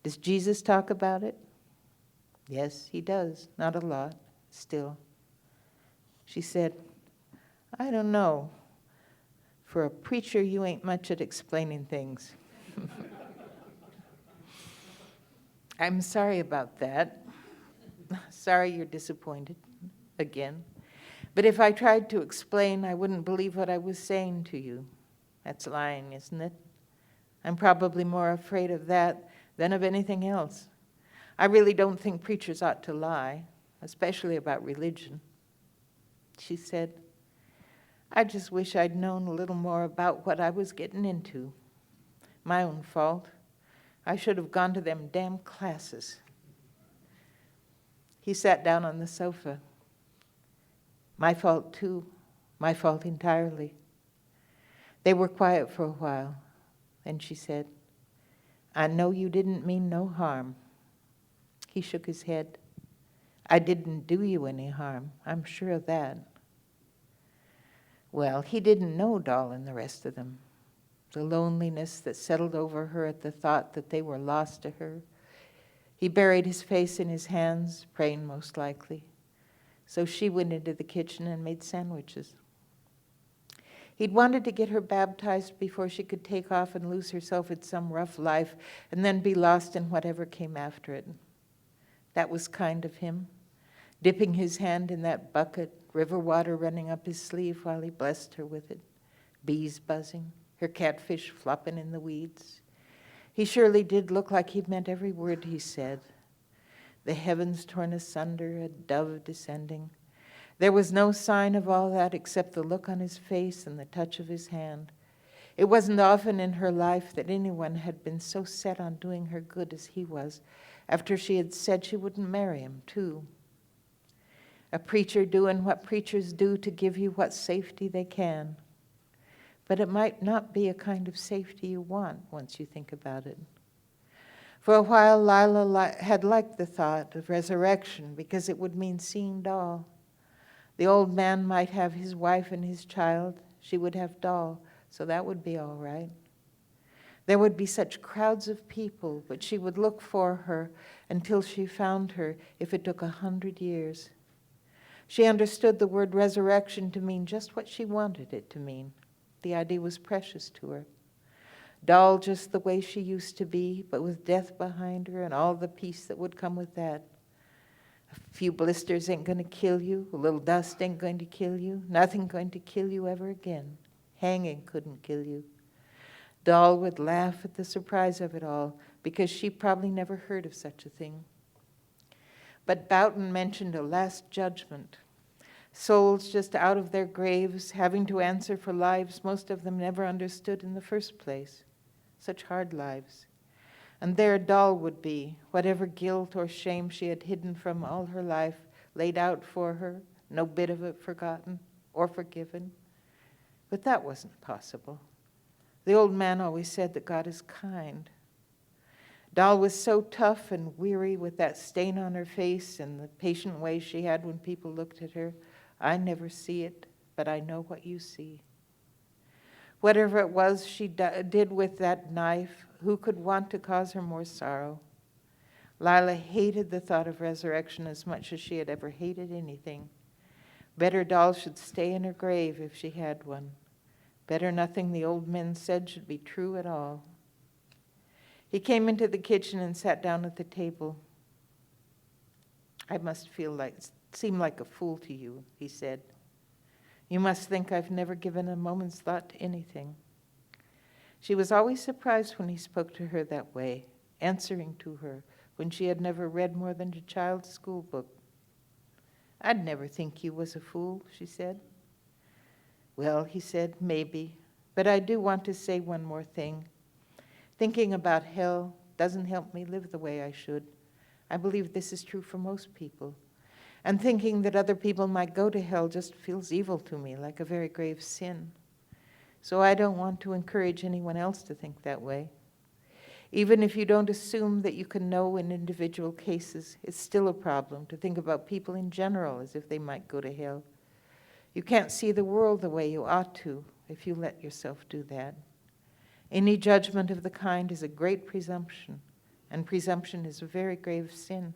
Does Jesus talk about it? Yes, he does. Not a lot, still. She said, I don't know. For a preacher, you ain't much at explaining things. I'm sorry about that. Sorry you're disappointed again. But if I tried to explain, I wouldn't believe what I was saying to you. That's lying, isn't it? I'm probably more afraid of that than of anything else. I really don't think preachers ought to lie, especially about religion. She said, I just wish I'd known a little more about what I was getting into. My own fault. I should have gone to them damn classes. He sat down on the sofa. My fault, too. My fault entirely. They were quiet for a while. Then she said, I know you didn't mean no harm. He shook his head. I didn't do you any harm. I'm sure of that. Well, he didn't know Doll and the rest of them. The loneliness that settled over her at the thought that they were lost to her. He buried his face in his hands, praying most likely. So she went into the kitchen and made sandwiches. He'd wanted to get her baptized before she could take off and lose herself in some rough life and then be lost in whatever came after it. That was kind of him, dipping his hand in that bucket, river water running up his sleeve while he blessed her with it, bees buzzing, her catfish flopping in the weeds. He surely did look like he meant every word he said. The heavens torn asunder, a dove descending. There was no sign of all that except the look on his face and the touch of his hand. It wasn't often in her life that anyone had been so set on doing her good as he was, after she had said she wouldn't marry him, too. A preacher doing what preachers do to give you what safety they can. But it might not be a kind of safety you want once you think about it. For a while, Lila had liked the thought of resurrection because it would mean seeing Doll. The old man might have his wife and his child. She would have Doll, so that would be all right. There would be such crowds of people, but she would look for her until she found her, if it took 100 years. She understood the word resurrection to mean just what she wanted it to mean. The idea was precious to her. Doll just the way she used to be, but with death behind her and all the peace that would come with that. A few blisters ain't going to kill you. A little dust ain't going to kill you. Nothing going to kill you ever again. Hanging couldn't kill you. Doll would laugh at the surprise of it all, because she probably never heard of such a thing. But Boughton mentioned a last judgment. Souls just out of their graves, having to answer for lives most of them never understood in the first place. Such hard lives. And there Doll would be, whatever guilt or shame she had hidden from all her life, laid out for her, no bit of it forgotten or forgiven. But that wasn't possible. The old man always said that God is kind. Doll was so tough and weary with that stain on her face and the patient way she had when people looked at her. I never see it, but I know what you see. Whatever it was she did with that knife, who could want to cause her more sorrow? Lila hated the thought of resurrection as much as she had ever hated anything. Better Doll should stay in her grave if she had one. Better nothing the old men said should be true at all. He came into the kitchen and sat down at the table. I must seem like a fool to you, he said. You must think I've never given a moment's thought to anything. She was always surprised when he spoke to her that way, answering to her when she had never read more than a child's school book. I'd never think you was a fool, she said. Well, he said, maybe, but I do want to say one more thing. Thinking about hell doesn't help me live the way I should. I believe this is true for most people. And thinking that other people might go to hell just feels evil to me, like a very grave sin. So I don't want to encourage anyone else to think that way. Even if you don't assume that you can know in individual cases, it's still a problem to think about people in general as if they might go to hell. You can't see the world the way you ought to if you let yourself do that. Any judgment of the kind is a great presumption, and presumption is a very grave sin.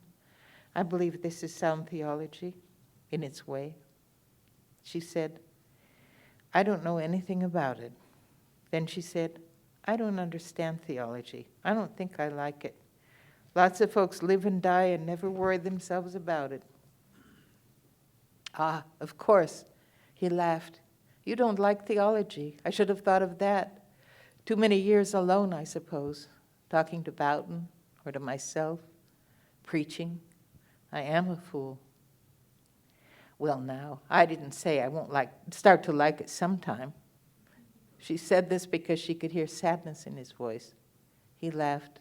I believe this is sound theology in its way. She said, I don't know anything about it. Then she said, I don't understand theology. I don't think I like it. Lots of folks live and die and never worry themselves about it. Ah, of course, he laughed. You don't like theology. I should have thought of that. Too many years alone, I suppose, talking to Boughton or to myself, preaching. I am a fool. Well, now, I didn't say I won't start to like it sometime. She said this because she could hear sadness in his voice. He laughed.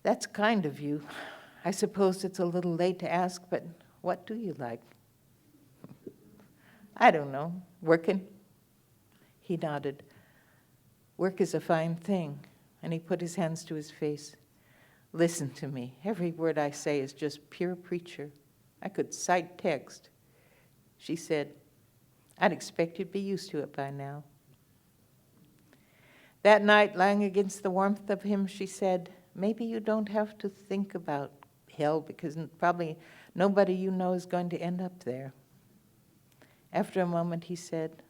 That's kind of you. I suppose it's a little late to ask, but what do you like? I don't know. Working? He nodded. Work is a fine thing. And he put his hands to his face. Listen to me. Every word I say is just pure preacher. I could cite text. She said, I'd expect you'd be used to it by now. That night, lying against the warmth of him, she said, maybe you don't have to think about hell because probably nobody you know is going to end up there. After a moment, he said,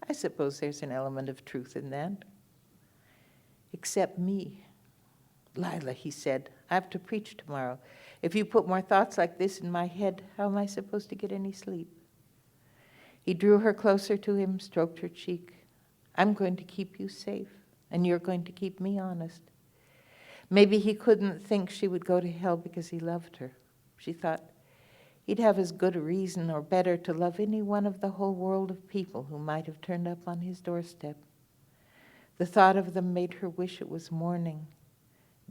I suppose there's an element of truth in that. Except me. Lila, he said, I have to preach tomorrow. If you put more thoughts like this in my head, how am I supposed to get any sleep? He drew her closer to him, stroked her cheek. I'm going to keep you safe, and you're going to keep me honest. Maybe he couldn't think she would go to hell because he loved her. She thought he'd have as good a reason or better to love any one of the whole world of people who might have turned up on his doorstep. The thought of them made her wish it was morning.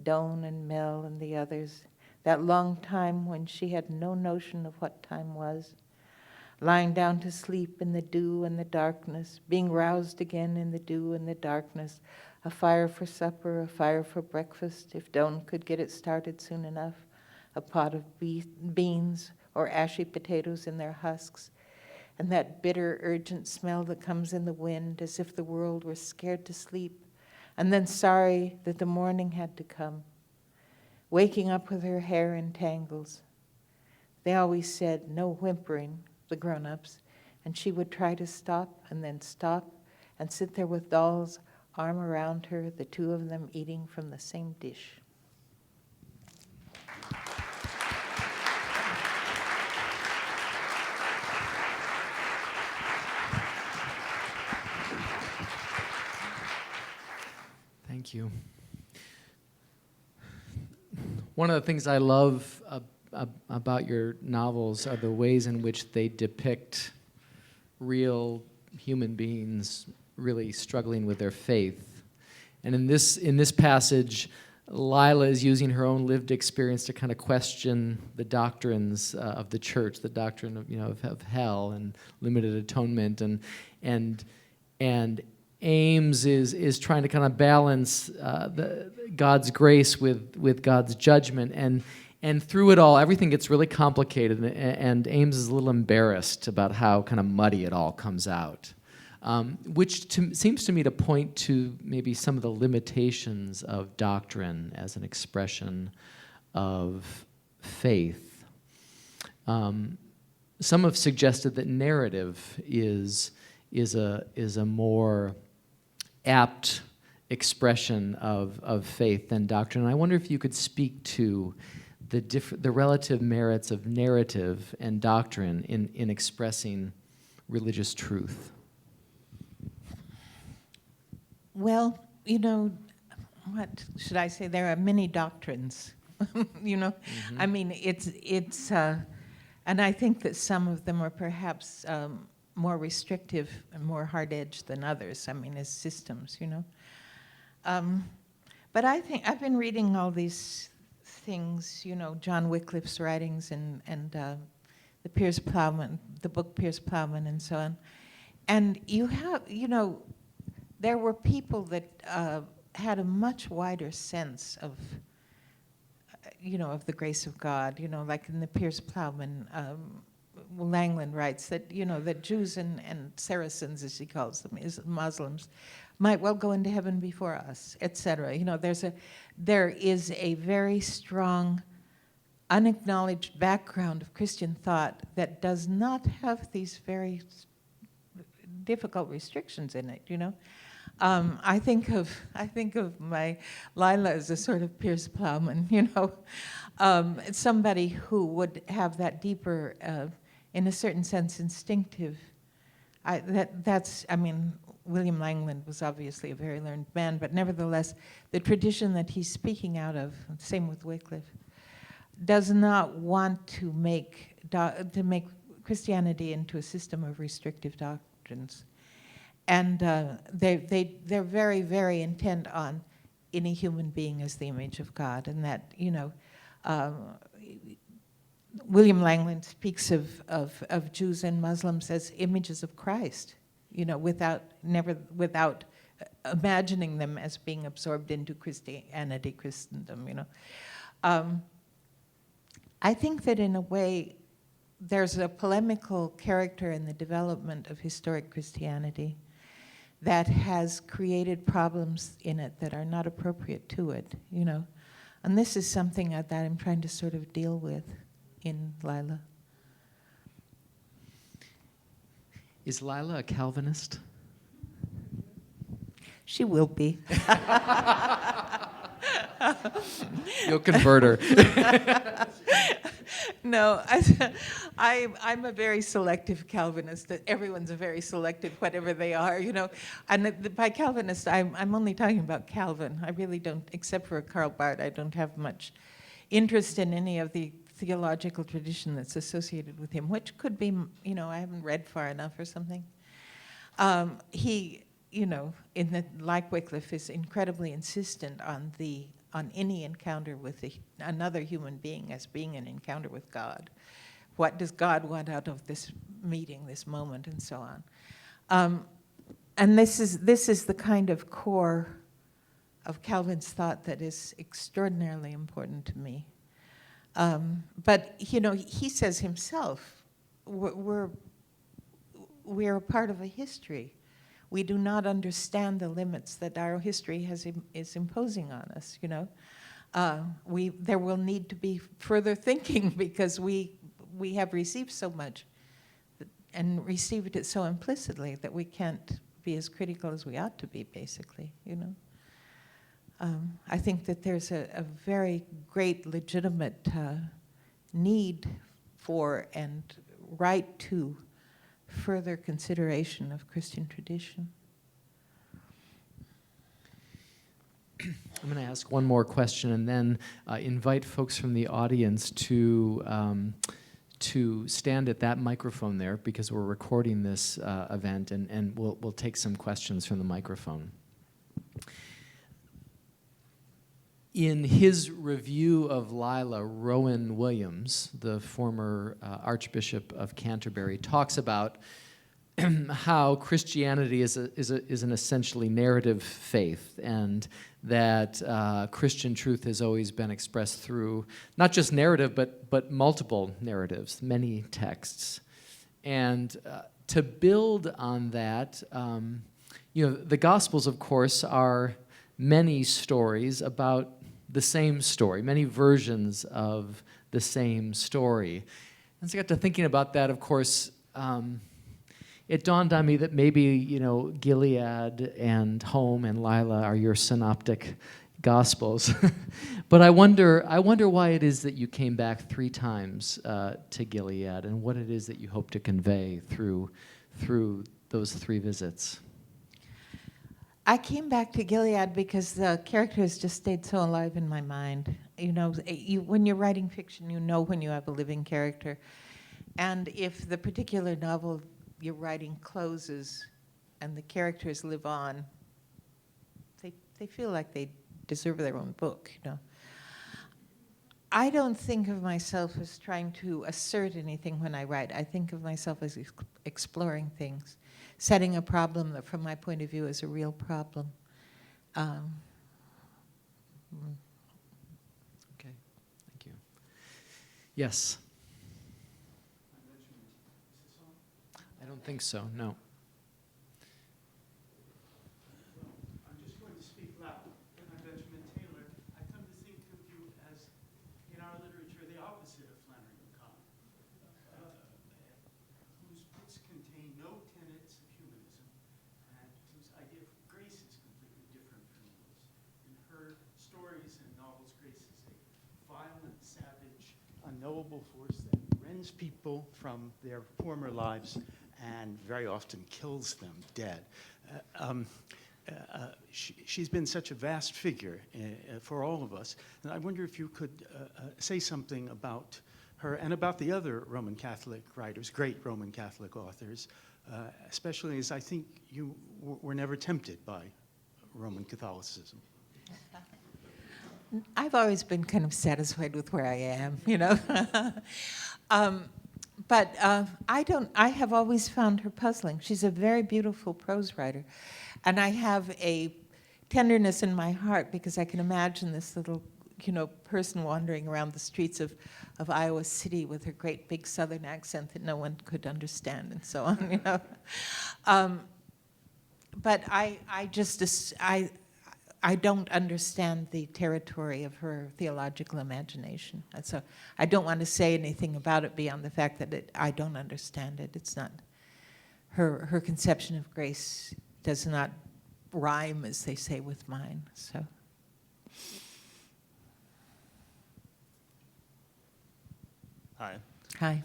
Doan and Mel and the others, that long time when she had no notion of what time was, lying down to sleep in the dew and the darkness, being roused again in the dew and the darkness, a fire for supper, a fire for breakfast, if Doan could get it started soon enough, a pot of beans or ashy potatoes in their husks, and that bitter, urgent smell that comes in the wind as if the world were scared to sleep, and then sorry that the morning had to come, waking up with her hair in tangles. They always said, no whimpering, the grown-ups, and she would try to stop and then stop and sit there with Doll's arm around her, the two of them eating from the same dish. Thank you. One of the things I love about your novels are the ways in which they depict real human beings really struggling with their faith. And in this passage, Lila is using her own lived experience to kind of question the doctrines of the church, the doctrine of hell and limited atonement, and Ames is trying to kind of balance God's grace with God's judgment, and through it all, everything gets really complicated, and Ames is a little embarrassed about how kind of muddy it all comes out, which seems to me to point to maybe some of the limitations of doctrine as an expression of faith. Some have suggested that narrative is a more apt expression of faith than doctrine. And I wonder if you could speak to the relative merits of narrative and doctrine in expressing religious truth? Well, you know, what should I say? There are many doctrines, you know. Mm-hmm. I mean, and I think that some of them are perhaps more restrictive and more hard-edged than others. I mean, as systems, you know. But I think I've been reading all these things, you know, John Wycliffe's writings and the Piers Plowman, the book Piers Plowman, and so on. And you have, you know, there were people that had a much wider sense of, you know, of the grace of God. You know, like in the Piers Plowman, Langland writes that, you know, that Jews and Saracens, as he calls them, is Muslims, might well go into heaven before us, etc. You know, there is a very strong, unacknowledged background of Christian thought that does not have these very difficult restrictions in it. You know, I think of my Lila as a sort of Piers Plowman. You know, somebody who would have that deeper, in a certain sense, instinctive. I mean, William Langland was obviously a very learned man, but nevertheless, the tradition that he's speaking out of, same with Wycliffe, does not want to make Christianity into a system of restrictive doctrines. And they're very, very intent on any human being as the image of God, and that, you know, William Langland speaks of Jews and Muslims as images of Christ, you know, without imagining them as being absorbed into Christianity, Christendom, you know. I think that in a way, there's a polemical character in the development of historic Christianity that has created problems in it that are not appropriate to it, you know. And this is something that I'm trying to sort of deal with in Lila. Is Lila a Calvinist? She will be. You'll convert her. No, I'm a very selective Calvinist. Everyone's a very selective, whatever they are, you know. And by Calvinist, I'm only talking about Calvin. I really don't, except for Karl Barth, I don't have much interest in any of the theological tradition that's associated with him, which could be, you know, I haven't read far enough or something. He, you know, like Wycliffe, is incredibly insistent on any encounter with another human being as being an encounter with God. What does God want out of this meeting, this moment, and so on? And this is the kind of core of Calvin's thought that is extraordinarily important to me. But, you know, he says himself, we're a part of a history. We do not understand the limits that our history is imposing on us, you know. There will need to be further thinking because we have received so much and received it so implicitly that we can't be as critical as we ought to be, basically, you know. I think that there's a very great legitimate need for and right to further consideration of Christian tradition. I'm going to ask one more question and then invite folks from the audience to stand at that microphone there because we're recording this event and we'll take some questions from the microphone. In his review of Lila, Rowan Williams, the former Archbishop of Canterbury, talks about how Christianity is an essentially narrative faith, and that Christian truth has always been expressed through not just narrative, but multiple narratives, many texts. And to build on that, you know, the Gospels, of course, are many stories about the same story, many versions of the same story. And so I got to thinking about that, of course, it dawned on me that maybe, you know, Gilead and Home and Lila are your synoptic Gospels. But I wonder why it is that you came back 3 times to Gilead, and what it is that you hope to convey through those 3 visits. I came back to Gilead because the characters just stayed so alive in my mind. You know, when you're writing fiction, you know when you have a living character. And if the particular novel you're writing closes and the characters live on, they feel like they deserve their own book, you know. I don't think of myself as trying to assert anything when I write. I think of myself as exploring things, setting a problem that, from my point of view, is a real problem. Okay, thank you. Yes? I don't think so, no. I'm just going to speak loud. I'm Benjamin Taylor. I come to think of you as, in our literature, the opposite of Flannery O'Connor, whose books contain no tenets of humanism, and whose idea of grace is completely different from yours. In her stories and novels, grace is a violent, savage, unknowable force that rends people from their former lives and very often kills them dead. She's been such a vast figure for all of us, and I wonder if you could say something about her and about the other Roman Catholic writers, great Roman Catholic authors, especially as I think you were never tempted by Roman Catholicism. I've always been kind of satisfied with where I am, you know. But I have always found her puzzling. She's a very beautiful prose writer. And I have a tenderness in my heart because I can imagine this little, you know, person wandering around the streets of Iowa City with her great big Southern accent that no one could understand and so on, you know. But I don't understand the territory of her theological imagination. And so I don't want to say anything about it beyond the fact that I don't understand it. It's not, her conception of grace does not rhyme, as they say, with mine, so. Hi. Hi.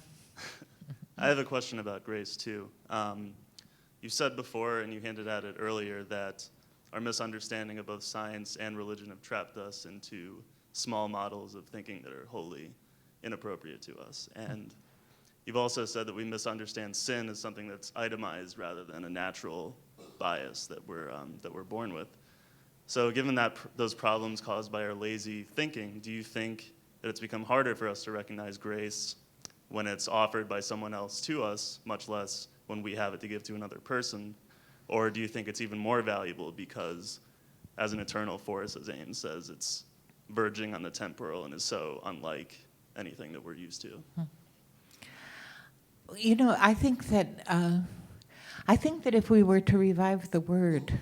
I have a question about grace, too. You said before, and you hinted at it earlier, that our misunderstanding of both science and religion have trapped us into small models of thinking that are wholly inappropriate to us. And you've also said that we misunderstand sin as something that's itemized rather than a natural bias that we're born with. So given that those problems caused by our lazy thinking, do you think that it's become harder for us to recognize grace when it's offered by someone else to us, much less when we have it to give to another person? Or do you think it's even more valuable because, as an eternal force, as Ames says, it's verging on the temporal and is so unlike anything that we're used to? You know, I think that if we were to revive the word,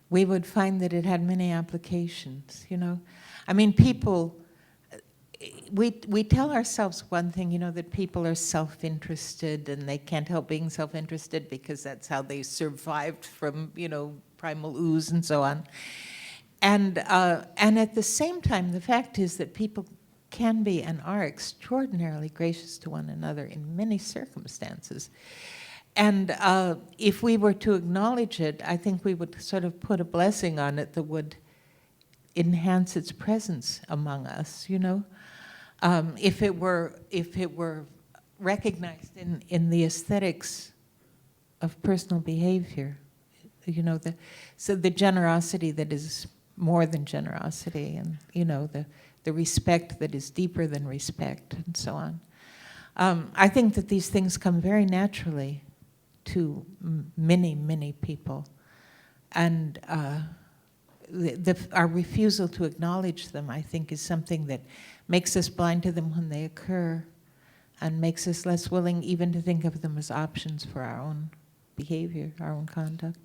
we would find that it had many applications, you know. I mean, people, we tell ourselves one thing, you know, that people are self-interested and they can't help being self-interested because that's how they survived from, you know, primal ooze and so on. And at the same time, the fact is that people can be and are extraordinarily gracious to one another in many circumstances. And if we were to acknowledge it, I think we would sort of put a blessing on it that would enhance its presence among us, you know? If it were recognized in the aesthetics of personal behavior, you know, so the generosity that is more than generosity, and you know, the respect that is deeper than respect, and so on. I think that these things come very naturally to many, many people, and our refusal to acknowledge them, I think, is something that makes us blind to them when they occur, and makes us less willing even to think of them as options for our own behavior, our own conduct.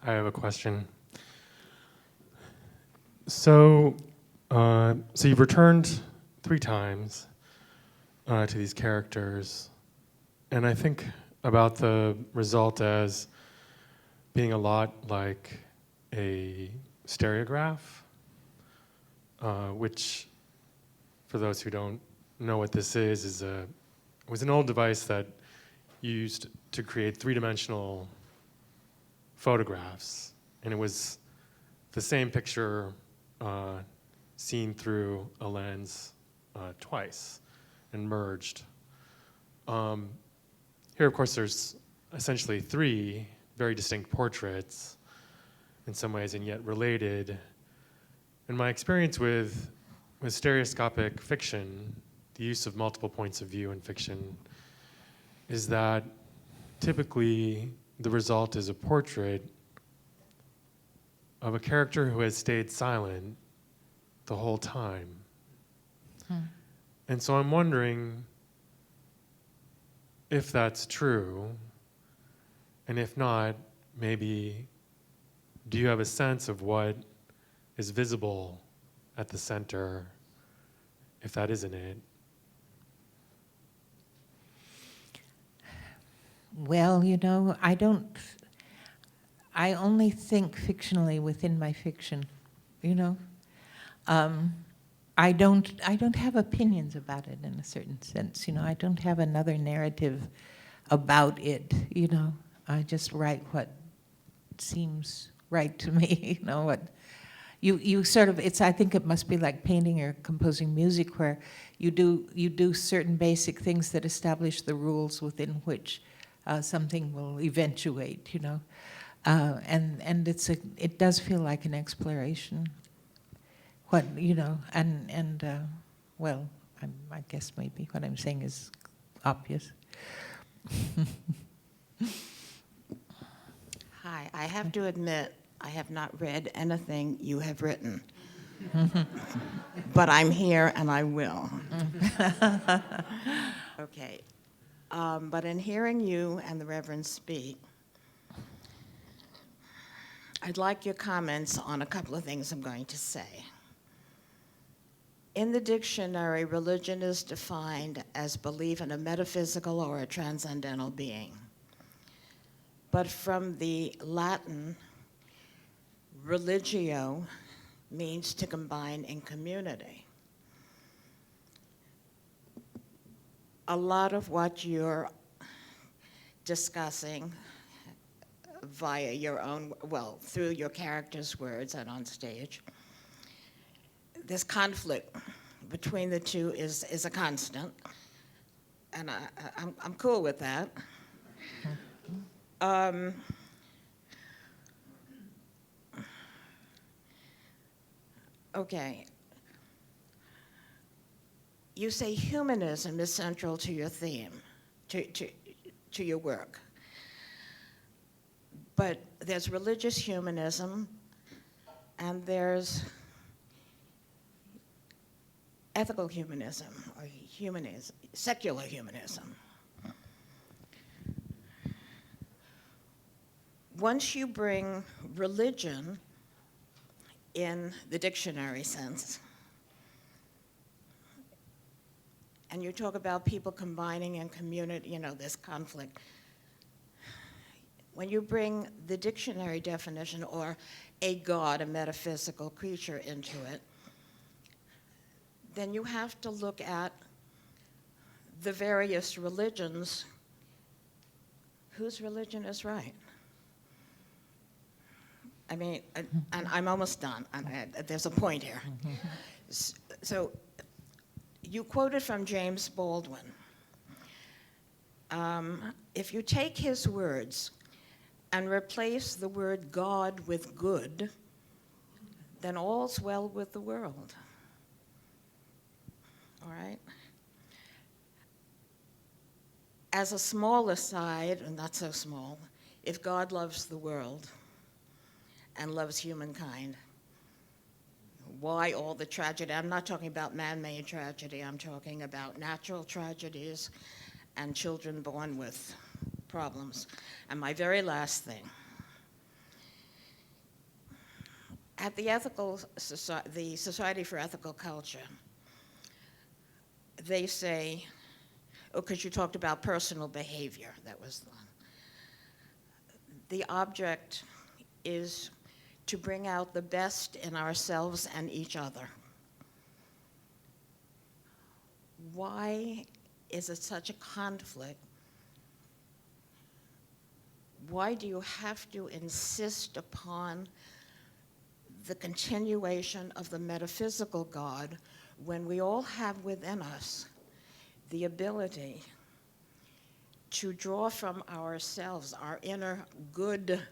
I have a question. So you've returned 3 times to these characters. And I think about the result as being a lot like a stereograph, which, for those who don't know what this is was an old device that used to create three-dimensional photographs, and it was the same picture seen through a lens twice and merged. Here, of course, there's essentially three very distinct portraits in some ways and yet related. And my experience with stereoscopic fiction, the use of multiple points of view in fiction, is that typically the result is a portrait of a character who has stayed silent the whole time. And so I'm wondering if that's true, and if not, maybe do you have a sense of what is visible at the center, if that isn't it? Well, you know, I only think fictionally within my fiction, you know. I don't have opinions about it in a certain sense, you know. I don't have another narrative about it, you know. I just write what seems right to me, you know. What you sort of, I think it must be like painting or composing music, where you do certain basic things that establish the rules within which something will eventuate, you know. And it does feel like an exploration. What, you know, well, I guess maybe what I'm saying is obvious. Hi, I have to admit, I have not read anything you have written. But I'm here and I will. Okay. But in hearing you and the Reverend speak, I'd like your comments on a couple of things I'm going to say. In the dictionary, religion is defined as belief in a metaphysical or a transcendental being. But from the Latin, religio means to combine in community. A lot of what you're discussing via your own, well, through your characters' words and on stage, this conflict between the two is a constant, and I'm cool with that. Okay. You say humanism is central to your theme, to your work. But there's religious humanism, and there's ethical humanism, or humanism, secular humanism. Once you bring religion in the dictionary sense, and you talk about people combining in community, you know, this conflict, when you bring the dictionary definition or a god, a metaphysical creature into it, then you have to look at the various religions. Whose religion is right? I mean, and I'm almost done. There's a point here. So you quoted from James Baldwin. If you take his words and replace the word God with good, then all's well with the world. All right? As a small aside, and not so small, if God loves the world and loves humankind, why all the tragedy? I'm not talking about man-made tragedy. I'm talking about natural tragedies and children born with problems. And my very last thing. At the Society for Ethical Culture, they say, because you talked about personal behavior. That was the object is to bring out the best in ourselves and each other. Why is it such a conflict? Why do you have to insist upon the continuation of the metaphysical God when we all have within us the ability to draw from ourselves, our inner goodness,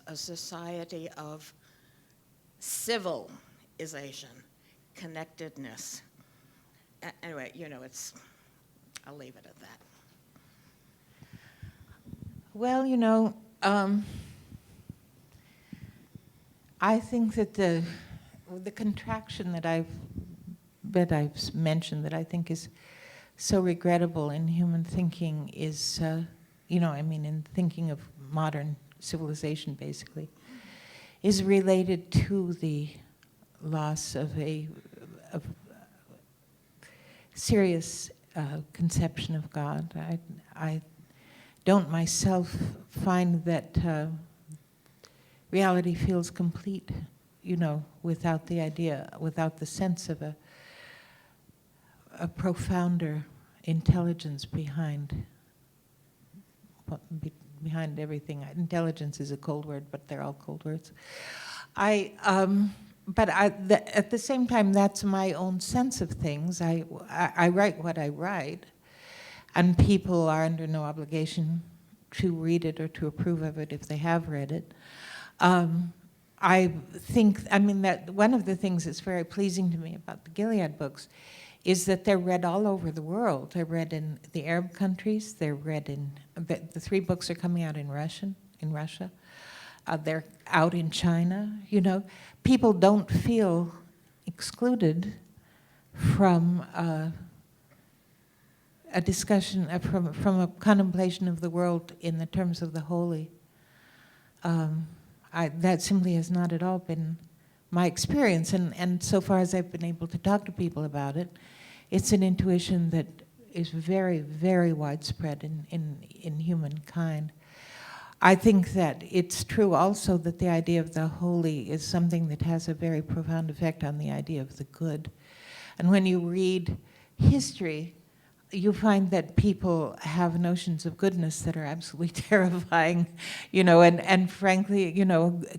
a society of civilization, connectedness? Anyway, I'll leave it at that. Well, I think that the contraction that I've mentioned that I think is so regrettable in human thinking is, in thinking of modern civilization basically, is related to the loss of a serious conception of God. I don't myself find that reality feels complete, without the idea, without the sense of a profounder intelligence behind everything. Intelligence is a cold word, but they're all cold words. But at the same time, that's my own sense of things. I write what I write, and people are under no obligation to read it or to approve of it if they have read it. I think, that one of the things that's very pleasing to me about the Gilead books is that they're read all over the world. They're read in the Arab countries. They're read in, the 3 books are coming out in Russia. They're out in China, People don't feel excluded from a discussion, from a contemplation of the world in the terms of the holy. That simply has not at all been my experience, and so far as I've been able to talk to people about it, it's an intuition that is very, very widespread in humankind. I think that it's true also that the idea of the holy is something that has a very profound effect on the idea of the good. And when you read history, you find that people have notions of goodness that are absolutely terrifying, and frankly,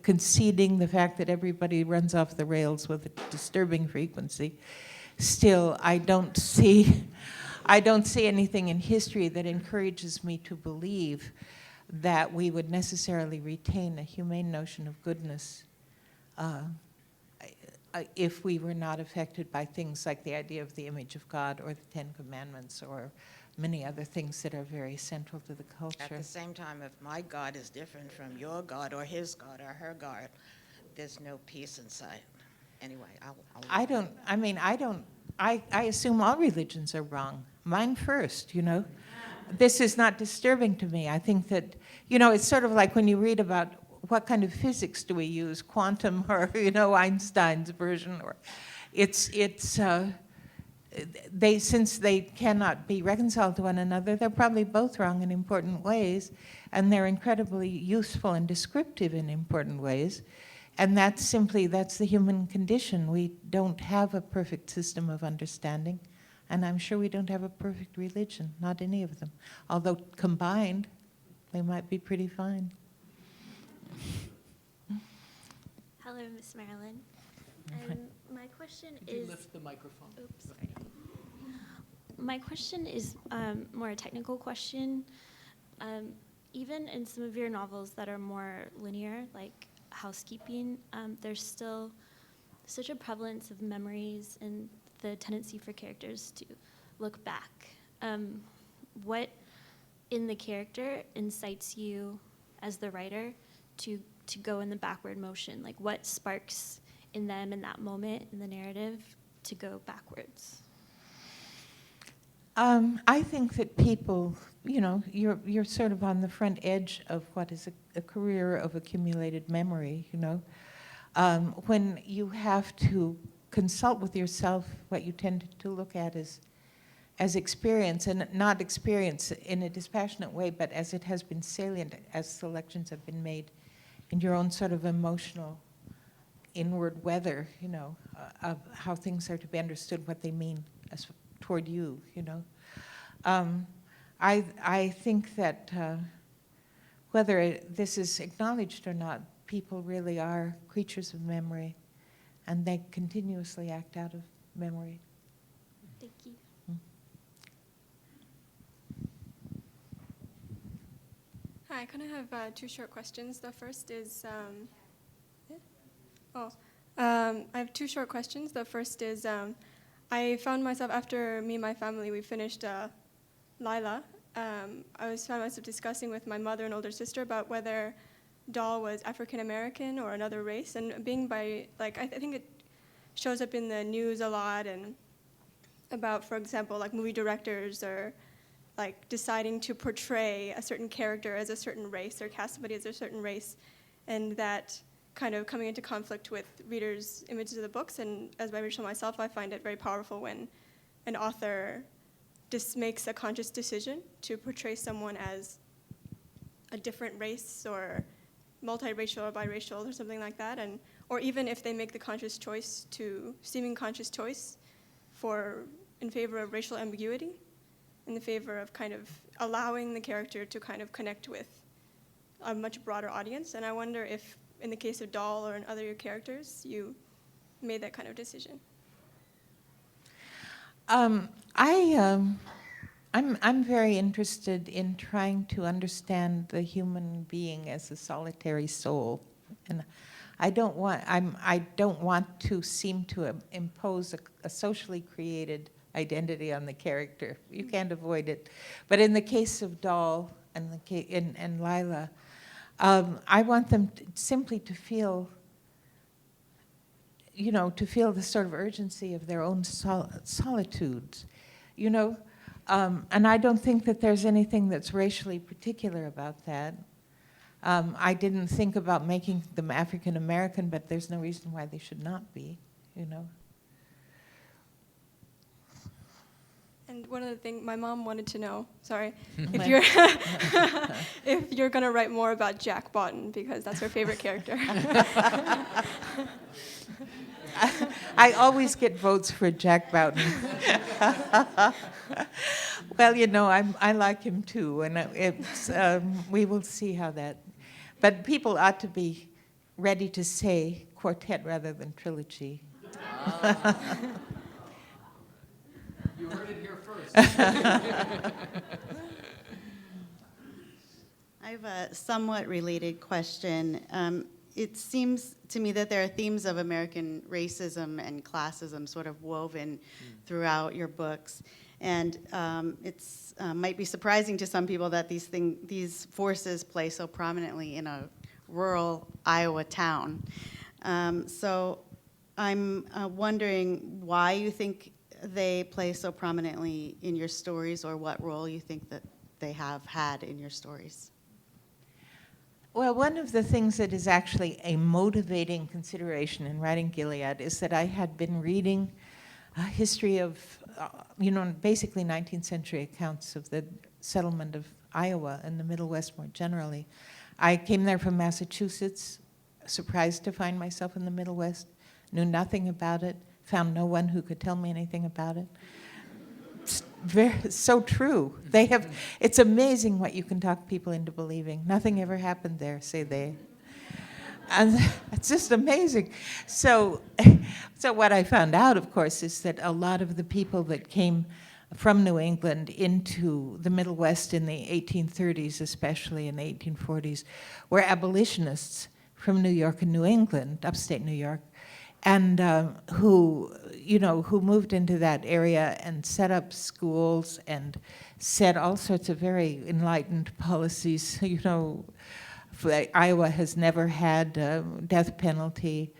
conceding the fact that everybody runs off the rails with a disturbing frequency. Still, I don't see anything in history that encourages me to believe that we would necessarily retain a humane notion of goodness if we were not affected by things like the idea of the image of God or the 10 Commandments or many other things that are very central to the culture. At the same time, if my God is different from your God or his God or her God, there's no peace in sight. Anyway, I assume all religions are wrong. Mine first, This is not disturbing to me. I think that, it's sort of like when you read about what kind of physics do we use, quantum or, Einstein's version, or since they cannot be reconciled to one another, they're probably both wrong in important ways, and they're incredibly useful and descriptive in important ways. And that's the human condition. We don't have a perfect system of understanding, and I'm sure we don't have a perfect religion, not any of them. Although combined, they might be pretty fine. Hello, Miss Marilynne. My question Could you is... lift the microphone? Oops, sorry. My question is more a technical question. Even in some of your novels that are more linear, like Housekeeping, there's still such a prevalence of memories and the tendency for characters to look back. What in the character incites you as the writer to go in the backward motion? Like what sparks in them in that moment in the narrative to go backwards? I think that people, you're sort of on the front edge of what is a career of accumulated memory, When you have to consult with yourself, what you tend to look at as experience, and not experience in a dispassionate way, but as it has been salient as selections have been made in your own sort of emotional inward weather, of how things are to be understood, what they mean as toward you, I think that whether this is acknowledged or not, people really are creatures of memory, and they continuously act out of memory. Thank you. Hi, I kind of have two short questions. The first is, I have two short questions. The first is, I found myself, after me and my family, we finished Lila, found myself discussing with my mother and older sister about whether Doll was African American or another race, and being I think it shows up in the news a lot, and about, for example, like movie directors or like deciding to portray a certain character as a certain race or cast somebody as a certain race, and that kind of coming into conflict with readers' images of the books. And as a reader myself, I find it very powerful when an author just makes a conscious decision to portray someone as a different race or multiracial or biracial or something like that, and or even if they make the seeming conscious choice in favor of racial ambiguity, in the favor of kind of allowing the character to kind of connect with a much broader audience. And I wonder if, in the case of Doll or in other your characters, you made that kind of decision. I'm very interested in trying to understand the human being as a solitary soul, and I don't want to seem to impose a socially created identity on the character. You can't avoid it. But in the case of Doll and Lila, I want them simply to feel, to feel the sort of urgency of their own solitudes, and I don't think that there's anything that's racially particular about that. I didn't think about making them African American, but there's no reason why they should not be, And one other thing, my mom wanted to know, sorry, Mm-hmm. if you're going to write more about Jack Boughton, because that's her favorite character. I always get votes for Jack Boughton. Well, I like him too, and we will see how that. But people ought to be ready to say quartet rather than trilogy. You heard it here first. I have a somewhat related question. It seems to me that there are themes of American racism and classism sort of woven throughout your books. And it's might be surprising to some people that these forces play so prominently in a rural Iowa town. So I'm wondering why you think they play so prominently in your stories, or what role you think that they have had in your stories. Well, one of the things that is actually a motivating consideration in writing Gilead is that I had been reading a history of, basically 19th century accounts of the settlement of Iowa and the Middle West more generally. I came there from Massachusetts, surprised to find myself in the Middle West, knew nothing about it, found no one who could tell me anything about it. It's so true. It's amazing what you can talk people into believing. Nothing ever happened there, say they. And it's just amazing. So what I found out, of course, is that a lot of the people that came from New England into the Middle West in the 1830s, especially in the 1840s, were abolitionists from New York and New England, upstate New York, and who moved into that area and set up schools and set all sorts of very enlightened policies. Iowa has never had death penalty.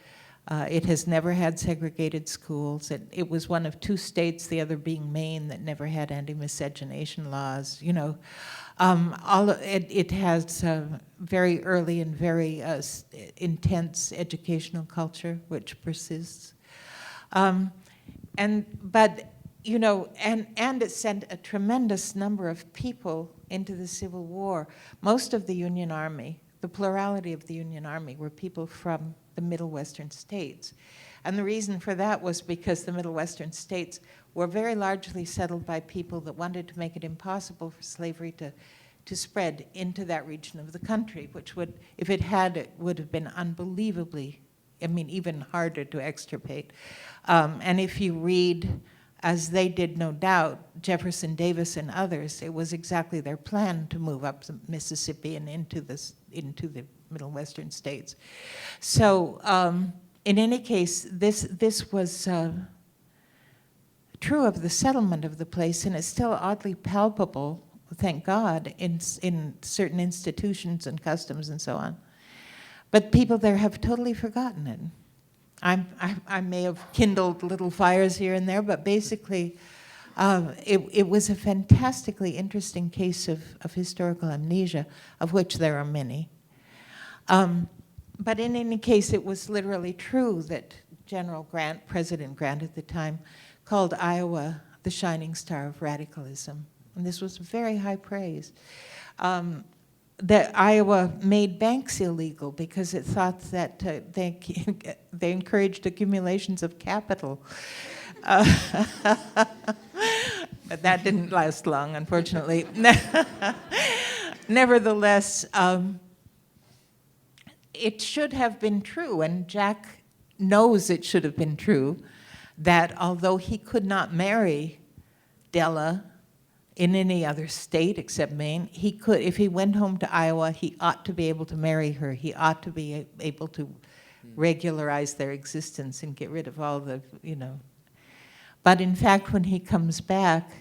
It has never had segregated schools. It was one of two states, the other being Maine, that never had anti-miscegenation laws. It has very early and very intense educational culture, which persists. But and it sent a tremendous number of people into the Civil War. Most of the Union Army, the plurality of the Union Army, were people from the Middle Western states. And the reason for that was because the Middle Western states were very largely settled by people that wanted to make it impossible for slavery to spread into that region of the country, which would, if it had, it would have been unbelievably, even harder to extirpate. And if you read, as they did no doubt, Jefferson Davis and others, it was exactly their plan to move up the Mississippi and into the Middle Western states. So in any case, this was true of the settlement of the place, and it's still oddly palpable, thank God, in certain institutions and customs and so on. But people there have totally forgotten it. I may have kindled little fires here and there, but basically it was a fantastically interesting case of historical amnesia, of which there are many. But in any case, it was literally true that General Grant, President Grant at the time, called Iowa the shining star of radicalism. And this was very high praise. That Iowa made banks illegal because it thought that they encouraged accumulations of capital. But that didn't last long, unfortunately. Nevertheless, it should have been true, and Jack knows it should have been true, that although he could not marry Della in any other state except Maine, he could, if he went home to Iowa, he ought to be able to marry her. He ought to be able to regularize their existence and get rid of all the, But in fact, when he comes back,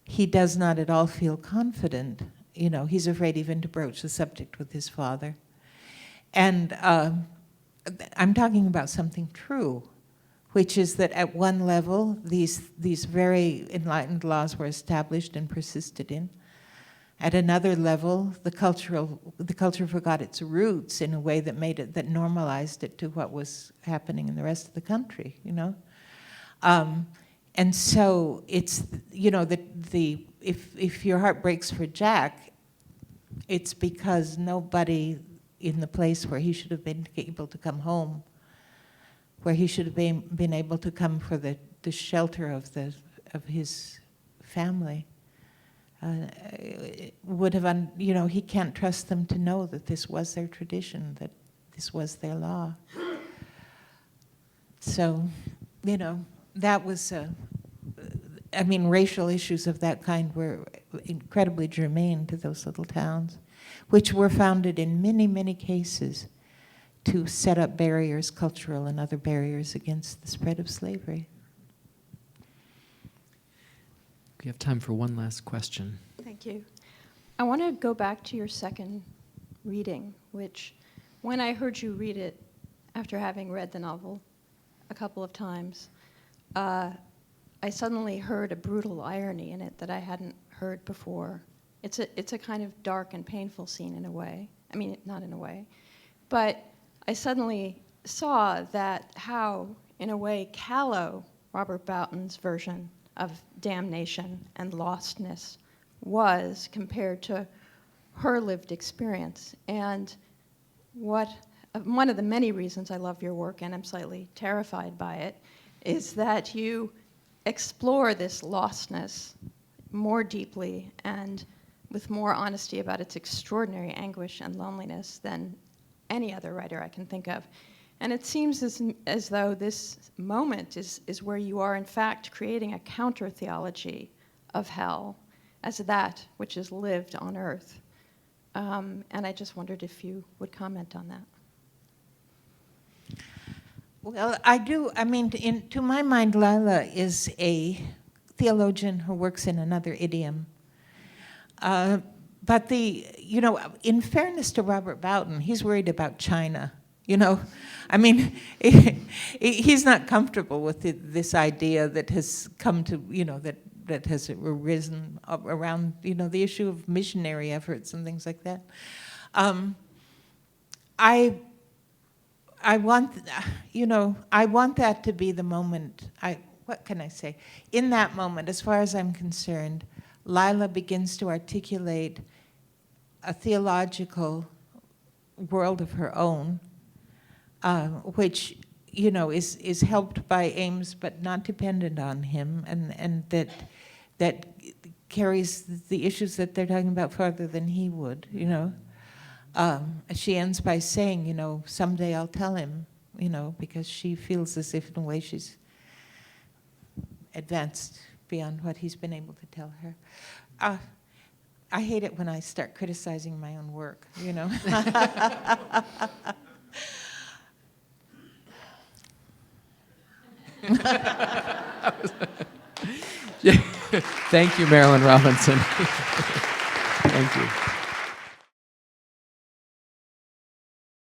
he does not at all feel confident. He's afraid even to broach the subject with his father. And I'm talking about something true, which is that at one level, these very enlightened laws were established and persisted in. At another level, the culture forgot its roots in a way that normalized it to what was happening in the rest of the country, And so it's, if your heart breaks for Jack, it's because nobody in the place where he should have been able to come home, where he should have been able to come for the shelter of his family, would have, he can't trust them to know that this was their tradition, that this was their law. So, that was, racial issues of that kind were incredibly germane to those little towns, which were founded in many, many cases to set up barriers, cultural and other barriers, against the spread of slavery. We have time for one last question. Thank you. I want to go back to your second reading, which, when I heard you read it after having read the novel a couple of times, I suddenly heard a brutal irony in it that I hadn't heard before. It's a kind of dark and painful scene in a way. Not in a way, but I suddenly saw that how, in a way, callow Robert Boughton's version of damnation and lostness was compared to her lived experience. And one of the many reasons I love your work, and I'm slightly terrified by it, is that you explore this lostness more deeply and with more honesty about its extraordinary anguish and loneliness than any other writer I can think of. And it seems as though this moment is where you are, in fact, creating a counter-theology of hell as that which is lived on earth. And I just wondered if you would comment on that. Well, I do. To my mind, Lila is a theologian who works in another idiom. But in fairness to Robert Boughton, he's worried about China. He's not comfortable with this idea that has come to, that has arisen around, the issue of missionary efforts and things like that. I want that to be the moment. what can I say? In that moment, as far as I'm concerned, Lila begins to articulate a theological world of her own, which, you know, is helped by Ames, but not dependent on him, and that carries the issues that they're talking about farther than he would, you know. She ends by saying, you know, someday I'll tell him, you know, because she feels as if in a way she's advanced beyond what he's been able to tell her. I hate it when I start criticizing my own work, you know. Thank you, Marilynne Robinson. Thank you.